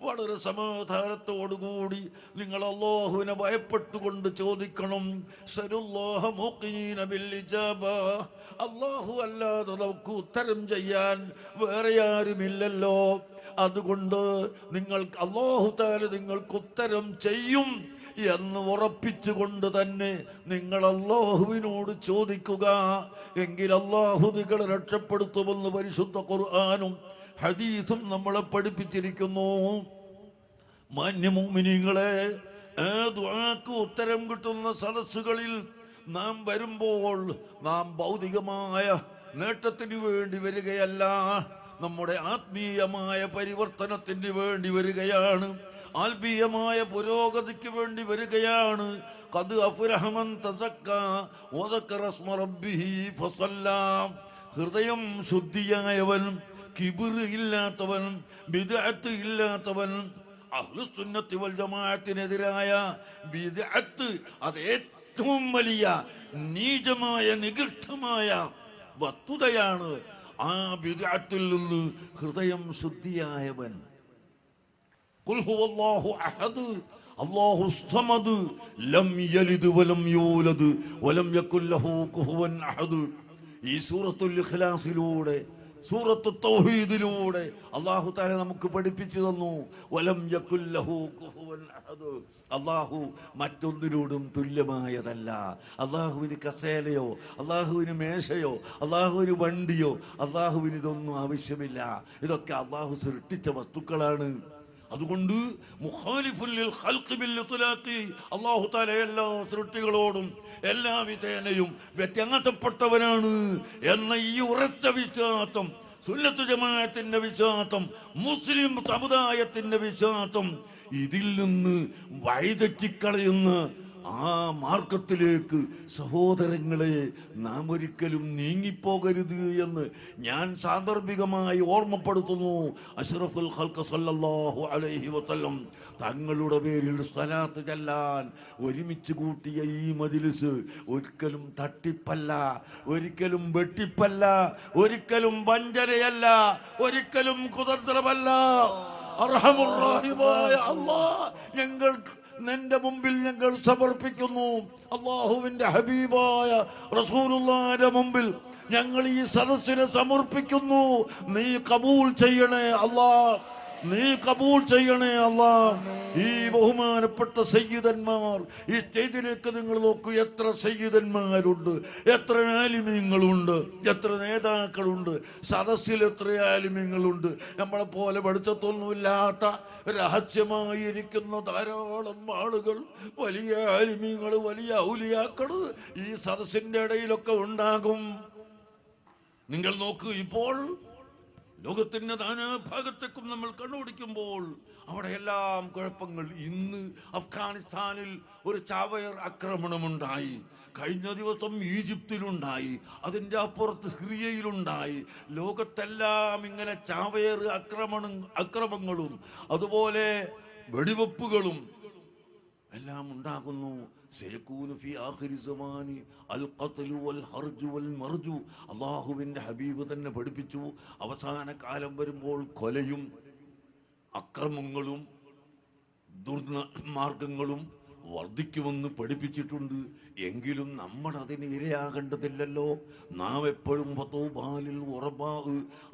വളരെ സമാധാനത്തോടുകൂടി നിങ്ങൾ അള്ളാഹുവിനെ ഭയപ്പെട്ടുകൊണ്ട് ചോദിക്കണം. സലുല്ലാഹ മുഖീന ബിൽ ഇജാബ. അള്ളാഹു അല്ലാതെ നമുക്ക് ഉത്തരം ചെയ്യാൻ വേറെ ആരുമില്ലല്ലോ. അതുകൊണ്ട് നിങ്ങൾ അല്ലാഹു തആല നിങ്ങൾക്ക് ഉത്തരം ചെയ്യും എന്ന് ഉറപ്പിച്ചുകൊണ്ട് തന്നെ നിങ്ങൾ അല്ലാഹുവിനോട് ചോദിക്കുക. എങ്കിൽ അല്ലാഹു നിങ്ങളെ രക്ഷപ്പെടുത്തുമെന്ന് പരിശുദ്ധ ഖുർആനും ഹദീസും നമ്മളെ പഠിപ്പിച്ചിരിക്കുന്നു. മാന്യ മുഅ്മിനീങ്ങളെ, ആ ദുആക്ക് ഉത്തരം കിട്ടുന്ന സദസ്സുകളിൽ നാം വരുമ്പോൾ നാം ഭൗതികമായ നേട്ടത്തിന് വേണ്ടി വരികയല്ല, നമ്മുടെ ആത്മീയമായ പരിവർത്തനത്തിന് വേണ്ടി വരികയാണ്, ആത്മീയമായ പുരോഗതിക്ക് വേണ്ടി വരികയാണ്. ഖദ് അഫ്ലഹ മൻ തസക്ക വദക്കറ സ്മ റബ്ബിഹി ഫസല്ല. ഹൃദയം ശുദ്ധിയായവൻ, കിബ്ർ ഇല്ലാത്തവൻ, ബിദ്അത്ത് ഇല്ലാത്തവൻ, അഹ്ലുസുന്നത്തി വൽ ജമാഅത്തിനെതിരായ ബിദ്അത്ത് അത് ഏറ്റവും വലിയ നീചമായ നികൃഷ്ടമായ വസ്തുതയാണ്. ആ ബിദ്അത്തിൽ നിന്ന് ഹൃദയം ശുദ്ധിയായവൻ, ഖുൽ ഹുവല്ലാഹു അഹദ് അല്ലാഹു സമദ് ലം യലിദ് വലം യൂലദ് വലം യകുൽ ലഹു കുഫുവൻ അഹദ്. ഈ സൂറത്തുൽ ഇഖ്ലാസിലൂടെ, സൂറത്തു തൗഹീദിലൂടെ അല്ലാഹു തആല നമുക്ക് പഠിപ്പിച്ചു തന്നു, വലം യകുൽ ലഹു കുഫുവൻ അഹദ്. അല്ലാഹു മറ്റൊന്നിനോടും തുല്യമായതല്ല. അല്ലാഹുവിന് കസേലയോ, അല്ലാഹുവിന് മേശയോ, അല്ലാഹുവിന് വണ്ടിയോ, അല്ലാഹുവിന് ഇതൊന്നും ആവശ്യമില്ല. ഇതൊക്കെ അല്ലാഹു സൃഷ്ടിച്ച വസ്തുക്കളാണ്. അതുകൊണ്ട് മുഖാലിഫുൽ ലിൽ ഖൽഖി ബിൽ ഇത്ലാഖി, അല്ലാഹു തആല എല്ലാ സൃഷ്ടികളോടും എല്ലാ വിധേനയും വ്യത്യാസപ്പെട്ടവനാണ് എന്ന ഈ ഉറച്ച വിശ്വാസം, സുന്നത്ത് ജമാഅത്തിന്റെ വിശ്വാസം, മുസ്ലിം സമുദായത്തിന്റെ വിശ്വാസം, ഇതിൽ നിന്ന് വഴിതെറ്റിക്കളയുന്ന ആ മാർഗത്തിലേക്ക് സഹോദരങ്ങളെ നാം ഒരിക്കലും നീങ്ങിപ്പോകരുത് എന്ന് ഞാൻ സാന്ദർഭികമായി ഓർമ്മപ്പെടുത്തുന്നു. അഷ്റഫുൽ ഖൽഖ് സല്ലല്ലാഹു അലൈഹി വസല്ലം തങ്ങളുടെ പേരിൽ സ്വലാത്ത് ചൊല്ലാൻ ഒരുമിച്ച് കൂട്ടിയ ഈ മജ്‌ലിസ് ഒരിക്കലും തട്ടിപ്പല്ല, ഒരിക്കലും വെട്ടിപ്പല്ല, ഒരിക്കലും വഞ്ചനയല്ല, ഒരിക്കലും കുതന്ത്രമല്ല. അർഹമുർ റഹീമായ അല്ലാഹ്, ഞങ്ങൾ നിന്റെ മുമ്പിൽ ഞങ്ങൾ സമർപ്പിക്കുന്നു. അല്ലാഹുവിന്റെ ഹബീബായ റസൂലുള്ളാഹിന്റെ മുമ്പിൽ ഞങ്ങൾ ഈ സദസ്സിനെ സമർപ്പിക്കുന്നു. നീ കബൂൽ ചെയ്യണേ അല്ലാഹ്, നീ കബൂൽ ചെയ്യണേ അല്ലാഹ്. ഈ ബഹുമാനപ്പെട്ട സയ്യിദന്മാർ, ഈ സ്റ്റേജിലേക്ക് നിങ്ങൾ നോക്കൂ, എത്ര സയ്യിദന്മാരുണ്ട്, എത്ര ആലിമീങ്ങളുണ്ട്, എത്ര നേതാക്കളുണ്ട്, സദസ്സിൽ എത്ര ആലിമീങ്ങളുണ്ട്. നമ്മളെ പോലെ പഠിച്ചതൊന്നുമില്ലാത്ത രഹസ്യമായിരിക്കുന്ന ധാരാളം ആളുകൾ, വലിയ ആലിമീങ്ങൾ, വലിയ ഔലിയാക്കൾ ഈ സദസ്സിന്റെ ഇടയിലൊക്കെ ഉണ്ടാകും. നിങ്ങൾ നോക്കൂ, ഇപ്പോൾ ലോകത്തിന്റെ നാനാഭാഗത്തേക്കും നമ്മൾ കണ്ണോടിക്കുമ്പോൾ അവിടെയെല്ലാം കുഴപ്പങ്ങൾ. ഇന്ന് അഫ്ഗാനിസ്ഥാനിൽ ഒരു ചാവേർ ആക്രമണമുണ്ടായി, കഴിഞ്ഞ ദിവസം ഈജിപ്തിലുണ്ടായി, അതിൻ്റെ അപ്പുറത്ത് സിറിയയിലുണ്ടായി. ലോകത്തെല്ലാം ഇങ്ങനെ ചാവേർ അക്രമങ്ങളും അതുപോലെ വെടിവെപ്പുകളും എല്ലാം ഉണ്ടാകുന്നു. അള്ളാഹുവിന്റെ ഹബീബ് തന്നെ പഠിപ്പിച്ചു, അവസാന കാലം വരുമ്പോൾ കൊലയും അക്രമങ്ങളും ദുർമാർഗങ്ങളും വർദ്ധിക്കുമെന്ന് പഠിപ്പിച്ചിട്ടുണ്ട്. എങ്കിലും നമ്മൾ അതിന് ഇരയാകേണ്ടതില്ലല്ലോ. നാം എപ്പോഴും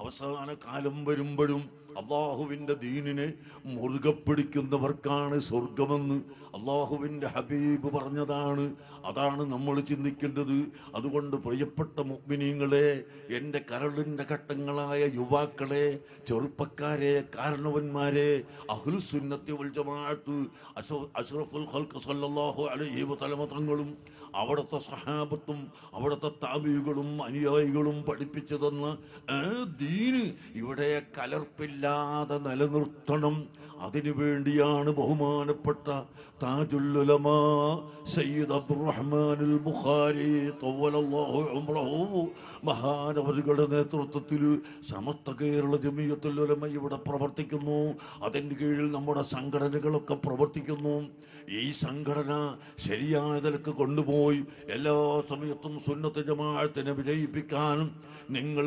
അവസാന കാലം വരുമ്പോഴും അള്ളാഹുവിന്റെ ദീനിനെ മുറുകെ പിടിക്കുന്നവർക്കാണ് സ്വർഗമെന്ന് അള്ളാഹുവിന്റെ ഹബീബ് പറഞ്ഞതാണ്. അതാണ് നമ്മൾ ചിന്തിക്കേണ്ടത്. അതുകൊണ്ട് പ്രിയപ്പെട്ട മുഅ്മിനീങ്ങളെ, എൻ്റെ കരളിൻ്റെ ഘട്ടങ്ങളായ യുവാക്കളെ, ചെറുപ്പക്കാരെ, കാരണവന്മാരെ, അഹ്ലുസുന്നത്തി വൽ ജമാഅത്ത് അഷ്റഫുൽ ഖൽഖ് സല്ലല്ലാഹു അലൈഹി വസല്ലം തങ്ങളും അവിടുത്തെ സഹാബത്തും അവിടുത്തെ താബിഈകളും അനുയായികളും പഠിപ്പിച്ചു തന്ന ദീന് ഇവിടെ കലർപ്പില്ലാതെ നിലനിർത്തണം. അതിനു വേണ്ടിയാണ് ബഹുമാനപ്പെട്ട താജുൽ ഉലമാ സയ്യിദ് അബ്ദുറഹ്മാനുൽ ബുഖാരി തവ്വലല്ലാഹു ഉംറഹു മഹാനവറുകളുടെ നേതൃത്വത്തിൽ സമസ്ത കേരള ജമിയത്തുൽ ഉലമ ഇവിടെ പ്രവർത്തിക്കുന്നു. അതിൻ്റെ കീഴിൽ നമ്മുടെ സംഘടനകളൊക്കെ പ്രവർത്തിക്കുന്നു. ഈ സംഘടന ശരിയായ നിലക്ക് കൊണ്ടുപോയി എല്ലാ സമയത്തും സുന്നത്ത് ജമാഅത്തിനെ വിജയിപ്പിക്കാൻ നിങ്ങൾ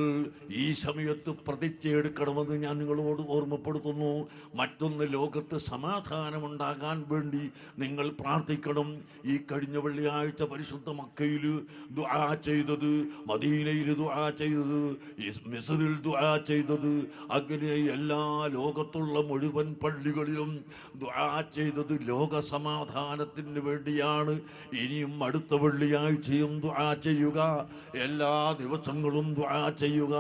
ഈ സമയത്ത് പ്രതിജ്ഞയെടുക്കണമെന്ന് ഞാൻ നിങ്ങളോട് ഓർമ്മപ്പെടുത്തുന്നു. മറ്റൊന്ന്, ലോകത്ത് സമാധാനമുണ്ടാകാൻ വേണ്ടി നിങ്ങൾ പ്രാർത്ഥിക്കണം. ഈ കഴിഞ്ഞ വെള്ളിയാഴ്ച പരിശുദ്ധ മക്കയിൽ ദുആ ചെയ്തത്, മദീനയിൽ ദുആ ചെയ്തത്, മിസ്റിൽ ദുആ ചെയ്തത്, അങ്ങനെ എല്ലാ ലോകത്തുള്ള മുഴുവൻ പള്ളികളിലും ദുആ ചെയ്തത് ലോക സമാധാനത്തിന് വേണ്ടിയാണ്. ഇനിയും അടുത്ത വെള്ളിയാഴ്ചയും ദുആ ചെയ്യുക, എല്ലാ ദിവസങ്ങളും ദുആ ചെയ്യുക,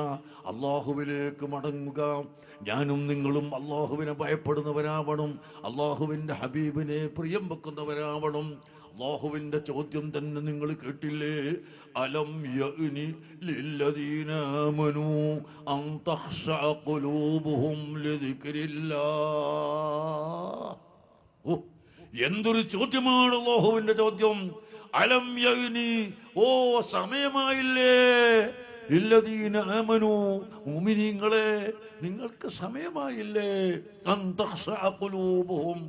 അല്ലാഹുവിലേക്ക് മടങ്ങുക. ഞാനും നിങ്ങളും അല്ലാഹുവിനെ ഭയപ്പെടുന്നവരാവണം, അല്ലാഹുവിൻ്റെ ഹബീബിനെ പ്രിയം വെക്കുന്നവരാവണം. അല്ലാഹുവിൻ്റെ ചോദ്യം തന്നെ നിങ്ങൾ കേട്ടില്ലേ? അലം യഅ്നി ലില്ലദീന ആമനൂ അൻ തഖ്ശഅ ഖുലൂബുഹും ലിദിക്രില്ലാഹ്. എന്തൊരു ചോദ്യമാണ് അല്ലാഹുവിൻ്റെ ചോദ്യം! അലം യഅ്നി, ഓ സമയമായില്ലേ, ലില്ലദീന ആമനൂ, മുഅ്മിനീങ്ങളെ നിങ്ങൾക്ക് സമയമായില്ലേ, അൻ തഖ്ശഅ ഖുലൂബുഹും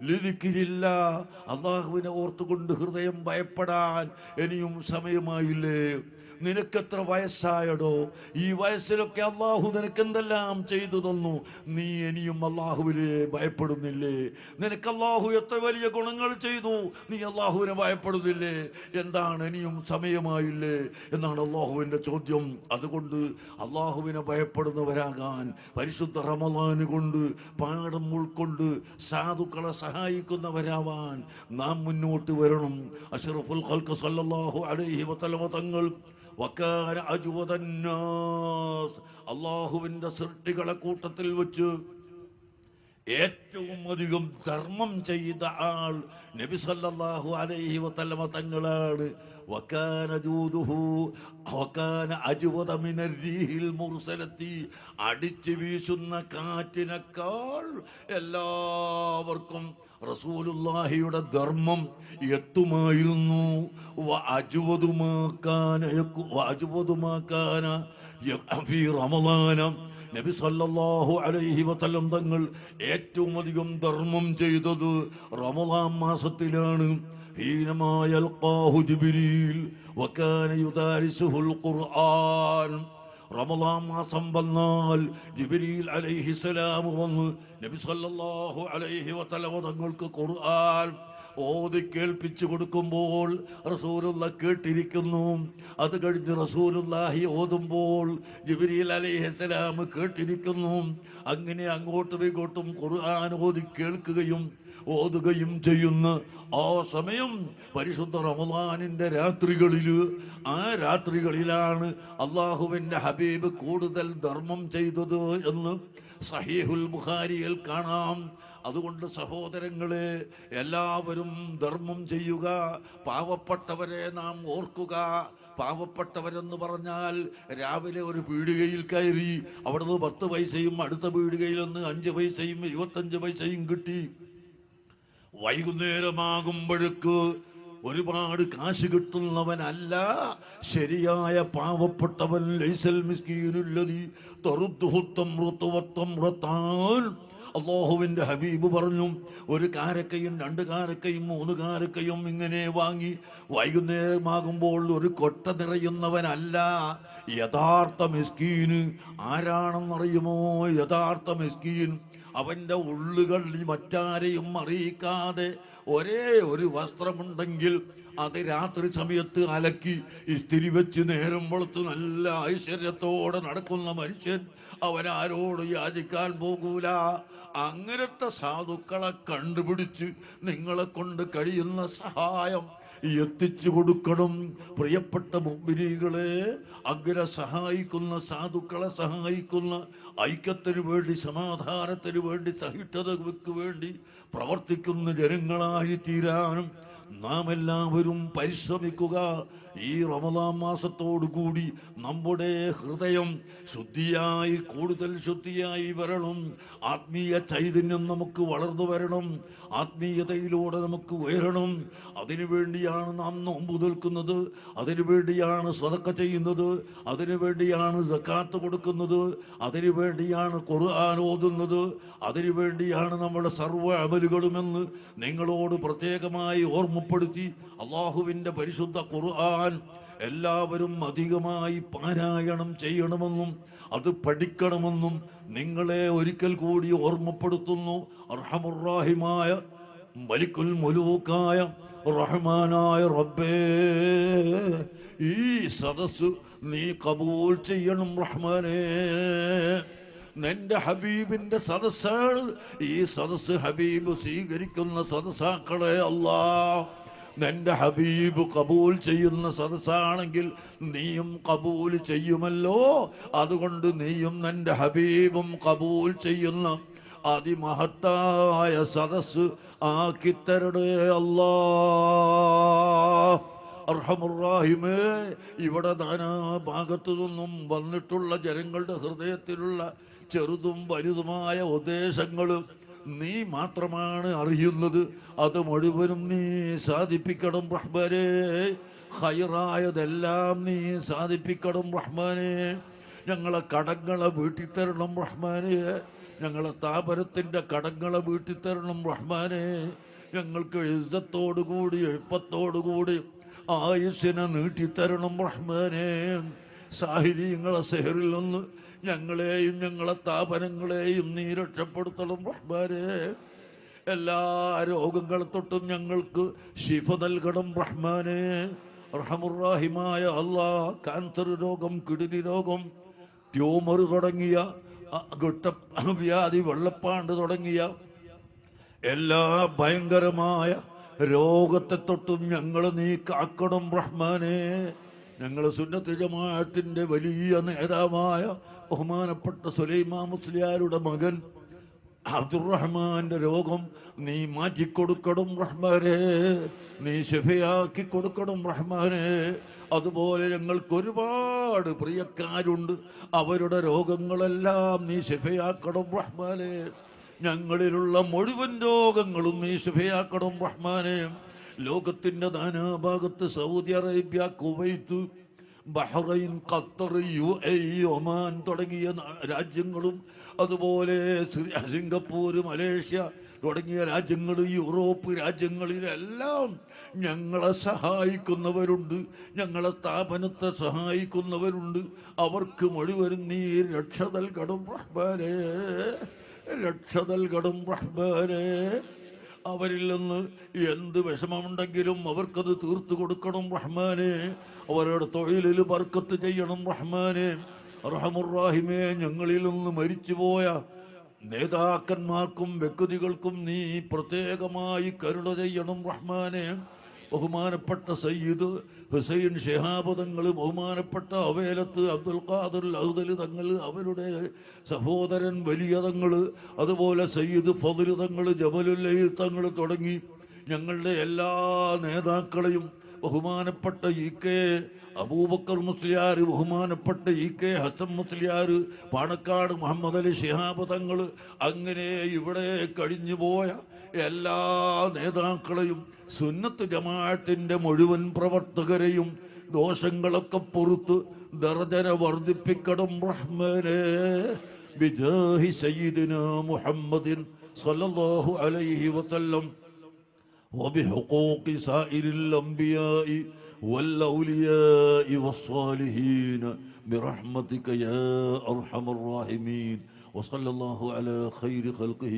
ലിദിക്രില്ലാഹ്, അല്ലാഹുവിനെ ഓർത്തുകൊണ്ട് ഹൃദയം ഭയപ്പെടാൻ ഇനിയും സമയമായില്ലേ? നിനക്കെത്ര വയസ്സായടോ? ഈ വയസ്സിലൊക്കെ അള്ളാഹു നിനക്ക് എന്തെല്ലാം ചെയ്തു തന്നു. നീ ഇനിയും അള്ളാഹുവിനെ ഭയപ്പെടുന്നില്ലേ? നിനക്ക് അള്ളാഹു എത്ര വലിയ ഗുണങ്ങൾ ചെയ്തു, നീ അള്ളാഹുവിനെ ഭയപ്പെടുന്നില്ലേ? എന്താണ്, ഇനിയും സമയമായില്ലേ എന്നാണ് അള്ളാഹുവിൻ്റെ ചോദ്യം. അതുകൊണ്ട് അള്ളാഹുവിനെ ഭയപ്പെടുന്നവരാകാൻ പരിശുദ്ധ റമളാൻ കൊണ്ട് പാഠം ഉൾക്കൊണ്ട് സാധുക്കളെ സഹായിക്കുന്നവരാവാൻ നാം മുന്നോട്ട് വരണം. അഷ്റഫുൽ ഖൽഖ് സല്ലല്ലാഹു അലൈഹി വസല്ലം തങ്ങൾ വകാന അജ്വദന്നാസ്, അള്ളാഹുവിൻ്റെ സൃഷ്ടികളെ കൂട്ടത്തിൽ വെച്ച് ഏറ്റവും അധികം ധർമ്മം ചെയ്ത ആൾ നബി സല്ലല്ലാഹു അലൈഹി വസല്ലം തങ്ങളാണ്. വകാന ജൂദുഹു വകാന അജ്വദ മിനർ റീഹിൽ മുർസലത്തി, അടിച്ചു വീശുന്ന കാറ്റിനേക്കാൾ എല്ലാവർക്കും റസൂലുള്ളാഹിയുടെ ധർമ്മം എത്തുമായിരുന്നു. ഫീ റമളാന, നബി സല്ലല്ലാഹു അലൈഹി വസല്ലം തങ്ങൾ ഏറ്റവും അധികം ധർമ്മം ചെയ്തത് റമളാൻ മാസത്തിലാണ്. ഹീനമാ യൽഖാഹു ജിബ്രീൽ വകാന യുദാരിസുഹുൽ ഖുർആൻ. റമളാൻ മാസം വന്നാൽ ജിബ്രീൽ അലൈഹിസ്സലാം വന്ന് നബി സല്ലല്ലാഹു അലൈഹി വസല്ലം തങ്ങൾക്ക് ഖുർആൻ ഓതി കേൾപ്പിച്ചു കൊടുക്കുമ്പോൾ റസൂലുള്ള കേട്ടിരിക്കുന്നു. അത് കഴിഞ്ഞ് റസൂലുള്ളാഹി ഓതുമ്പോൾ ജിബ്രീൽ അലൈഹിസ്സലാം കേട്ടിരിക്കുന്നു. അങ്ങനെ അങ്ങോട്ടും ഇങ്ങോട്ടും ഖുർആൻ ഓതി കേൾക്കുകയും ഓതുകയും ചെയ്യുന്ന ആ സമയം പരിശുദ്ധ റമളാനിൻ്റെ രാത്രികളിൽ, ആ രാത്രികളിലാണ് അള്ളാഹുവിൻ്റെ ഹബീബ് കൂടുതൽ ധർമ്മം ചെയ്തത് എന്ന് സഹീഹുൽ ബുഖാരിയിൽ കാണാം. അതുകൊണ്ട് സഹോദരങ്ങളെ, എല്ലാവരും ധർമ്മം ചെയ്യുക, പാവപ്പെട്ടവരെ നാം ഓർക്കുക. പാവപ്പെട്ടവരെന്ന് പറഞ്ഞാൽ രാവിലെ ഒരു പീടികയിൽ കയറി അവിടുന്ന് 10 പൈസയും അടുത്ത പീടികയിൽ നിന്ന് 5 പൈസയും 25 പൈസയും കിട്ടി. വൈകുന്നേരമാകുമ്പോഴേക്ക് ഒരുപാട് കാശ് കിട്ടുന്നവനല്ല ശരിയായ പാവപ്പെട്ടവൻ. ലൈസൽ മിസ്കീനുല്ലദീ തറുദ്ദുഹു തംറതു വത്തംറതാൻ. അല്ലാഹുവിന്റെ ഹബീബ് പറഞ്ഞു, ഒരു കാരക്കയും 2 കാരക്കയും 3 കാരക്കയും ഇങ്ങനെ വാങ്ങി വൈകുന്നേരമാകുമ്പോൾ ഒരു കൊട്ട നിറയുന്നവനല്ല യഥാർത്ഥ മിസ്കീന്. ആരാണെന്നറിയുമോ യഥാർത്ഥ മിസ്കീൻ? അവന്റെ ഉള്ളുകൾ മറ്റാരെയും അറിയിക്കാതെ ഒരേ ഒരു വസ്ത്രമുണ്ടെങ്കിൽ അത് രാത്രി സമയത്ത് അലക്കി ഇസ്തിരി വെച്ച് നേരം വെളുത്ത് നല്ല ഐശ്വര്യത്തോടെ നടക്കുന്ന മനുഷ്യൻ. അവനാരോട് യാചിക്കാൻ പോകൂല. അങ്ങനത്തെ സാധുക്കളെ കണ്ടുപിടിച്ച് നിങ്ങളെ കൊണ്ട് കഴിയുന്ന സഹായം എത്തിച്ചു കൊടുക്കണം. പ്രിയപ്പെട്ട മുഅ്മിനീകളെ, അങ്ങനെ സഹായിക്കുന്ന സാധുക്കളെ സഹായിക്കുന്ന, ഐക്യത്തിന് വേണ്ടി, സമാധാനത്തിന് വേണ്ടി, സഹിഷ്ണുതയ്ക്ക് വേണ്ടി പ്രവർത്തിക്കുന്ന ജനങ്ങളായി തീരാനും നാം എല്ലാവരും പരിശ്രമിക്കുക. ഈ റമദാൻ മാസത്തോടു കൂടി നമ്മുടെ ഹൃദയം ശുദ്ധിയായി, കൂടുതൽ ശുദ്ധിയായി വരണം. ആത്മീയ ചൈതന്യം നമുക്ക് വളർന്നു വരണം. ആത്മീയതയിലൂടെ നമുക്ക് ഉയരണം. അതിനുവേണ്ടിയാണ് നാം നോമ്പ് നിൽക്കുന്നത്, അതിനുവേണ്ടിയാണ് സദഖ ചെയ്യുന്നത്, അതിനുവേണ്ടിയാണ് സക്കാത്ത് കൊടുക്കുന്നത്, അതിനുവേണ്ടിയാണ് ഖുർആൻ ഓതുന്നത്, അതിനുവേണ്ടിയാണ് നമ്മുടെ സർവ്വ അമലുകളുമെന്ന് നിങ്ങളോട് പ്രത്യേകമായി ഓർമ്മപ്പെടുത്തി. അള്ളാഹുവിൻ്റെ പരിശുദ്ധ ഖുർആൻ എല്ലാവരും അധികമായി പാരായണം ചെയ്യണമെന്നും അത് പഠിക്കണമെന്നും നിങ്ങളെ ഒരിക്കൽ കൂടി ഓർമ്മപ്പെടുത്തുന്നു. അർഹമുർറാഹിമായ മലിക്കുൽ മുലൂക്കായ റഹ്മാനായ റബ്ബേ, ഈ സദസ് നീ കബൂൽ ചെയ്യണം റഹ്മാനേ. നിന്റെ ഹബീബിന്റെ സദസ്സാണ് ഈ സദസ്. ഹബീബ് സ്വീകരിക്കുന്ന സദസ്സാക്കളെ അല്ലാ, നിന്റെ ഹബീബ് കബൂൽ ചെയ്യുന്ന സദസ്സാണെങ്കിൽ നീയും കബൂൽ ചെയ്യുമല്ലോ. അതുകൊണ്ട് നീയും നിന്റെ ഹബീബും കബൂൽ ചെയ്യുന്ന അതിമഹത്തായ സദസ് ആക്കിത്തരണേ അല്ലാ. അർഹമുർറാഹിമേ, ഇവിടെ നാനാഭാഗത്തു നിന്നും വന്നിട്ടുള്ള ജനങ്ങളുടെ ഹൃദയത്തിലുള്ള ചെറുതും വലുതുമായ ഉദ്ദേശങ്ങൾ നീ മാത്രമാണ് അറിയുന്നത്. അത് മുഴുവനും നീ സാധിപ്പിക്കണം റഹ്മാനേ. ഖൈറായതെല്ലാം നീ സാധിപ്പിക്കണം റഹ്മാനേ. ഞങ്ങളെ കടങ്ങളെ വീട്ടിത്തരണം റഹ്മാനേ. ഞങ്ങളെ സ്ഥാപനത്തിൻ്റെ കടങ്ങളെ വീട്ടിത്തരണം റഹ്മാനേ. ഞങ്ങൾക്ക് ഇസ്സത്തോടുകൂടി എളുപ്പത്തോടുകൂടി ആയുസ്സിനെ നീട്ടിത്തരണം റഹ്മാനേ. സാഹിര്യങ്ങളെ സെഹറിൽ നിന്ന് ഞങ്ങളെയും ഞങ്ങളെ സ്ഥാപനങ്ങളെയും നീ രക്ഷപ്പെടുത്തണം റഹ്മാനേ. എല്ലാ രോഗങ്ങളെ തൊട്ടും ഞങ്ങൾക്ക് ശിഫ നൽകണം റഹ്മാനേ. റഹമുർറാഹിമായ അല്ലാ, ക്യാൻസർ രോഗം, കിഡ്നി രോഗം, ട്യൂമർ തുടങ്ങിയ ഗുട്ടവ്യാധി, വെള്ളപ്പാണ്ട് തുടങ്ങിയ എല്ലാ ഭയങ്കരമായ രോഗത്തെ തൊട്ടും ഞങ്ങൾ നീ കാക്കണം റഹ്മാനേ. ഞങ്ങൾ സുന്നത്ത് ജമാഅത്തിന്റെ വലിയ നേതാവായ ബഹുമാനപ്പെട്ട സുലൈമാൻ മുസ്ലിയാരുടെ മകൻ അബ്ദുറഹ്മാന്റെ രോഗം നീ മാറ്റിക്കൊടുക്കണം റഹ്മാനേ. നീ ശിഫയാക്കി കൊടുക്കണം റഹ്മാനേ. അതുപോലെ ഞങ്ങൾക്ക് ഒരുപാട് പ്രിയക്കാരുണ്ട്, അവരുടെ രോഗങ്ങളെല്ലാം നീ ശിഫയാക്കണം റഹ്മാനേ. ഞങ്ങളിലുള്ള മുഴുവൻ രോഗങ്ങളും നീ ശിഫയാക്കണം റഹ്മാനേ. ലോകത്തിന്റെ നാനാഭാഗത്ത് Saudi Arabia, Kuwait, Bahrain, Qatar, UAE, Oman തുടങ്ങിയ രാജ്യങ്ങളും, അതുപോലെ സിംഗപ്പൂർ, മലേഷ്യ തുടങ്ങിയ രാജ്യങ്ങൾ, യൂറോപ്പ് രാജ്യങ്ങളിലെല്ലാം ഞങ്ങളെ സഹായിക്കുന്നവരുണ്ട്, ഞങ്ങളെ സ്ഥാപനത്തെ സഹായിക്കുന്നവരുണ്ട്. അവർക്ക് മുഴുവനും നീ രക്ഷ നൽകണം റഹ്മാനേ. രക്ഷ നൽകണം റഹ്മാനേ. അവരിൽ നിന്ന് എന്ത് വിഷമമുണ്ടെങ്കിലും അവർക്കത് തീർത്തു കൊടുക്കണം റഹ്മാനേ. അവരുടെ തൊഴിലിൽ ബർക്കത്ത് ചെയ്യണം റഹ്മാനേ. റഹമുർറാഹിമേ, ഞങ്ങളിൽ നിന്ന് മരിച്ചുപോയ നേതാക്കന്മാർക്കും വ്യക്തികൾക്കും നീ പ്രത്യേകമായി കരുണ ചെയ്യണം റഹ്മാനേ. ബഹുമാനപ്പെട്ട സയ്യിദ് ഹുസൈൻ ശിഹാബ് തങ്ങൾ, ബഹുമാനപ്പെട്ട അവേലത്ത് അബ്ദുൽ ഖാദിർ അഹ്ദൽ തങ്ങൾ, അവരുടെ സഹോദരൻ വലിയ തങ്ങൾ, അതുപോലെ സയ്യിദ് ഫضൽ തങ്ങൾ, ജബലുല്ലൈൽ തങ്ങൾ തുടങ്ങി ഞങ്ങളുടെ എല്ലാ നേതാക്കളെയും ബഹുമാനപ്പെട്ട ഇ കെ അബൂബക്കർ മുസ്ലിയാർ, ബഹുമാനപ്പെട്ട ഇ കെ ഹസൻ മുസ്ലിയാർ, പാണക്കാട് മുഹമ്മദ് അലി ശിഹാബ് തങ്ങൾ, അങ്ങനെ ഇവിടെ കഴിഞ്ഞുപോയ എല്ലാ നേതാക്കളെയും സുന്നത്ത് ജമാഅത്തിന്റെ മുഴുവൻ പ്രവർത്തകരെയും ദോഷങ്ങളൊക്കെ പൊറുത്ത് ദർജന വർദ്ധിപ്പിക്കണം റഹ്മാനേ ബിജാഹി സയ്യിദിനാ മുഹമ്മദിൻ സ്വല്ലല്ലാഹു അലൈഹി വസല്ലം وبحقوق سائر الأنبياء والأولياء والصالحين برحمتك يا أرحم الراحمين وصلى الله على خير خلقه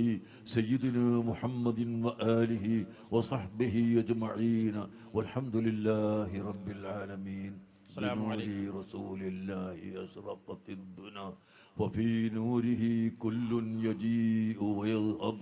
سيدنا محمد وآله وصحبه أجمعين والحمد لله رب العالمين. بنور رسول الله أشرقت الدنا وفي نوره كل يجيء ويذهب.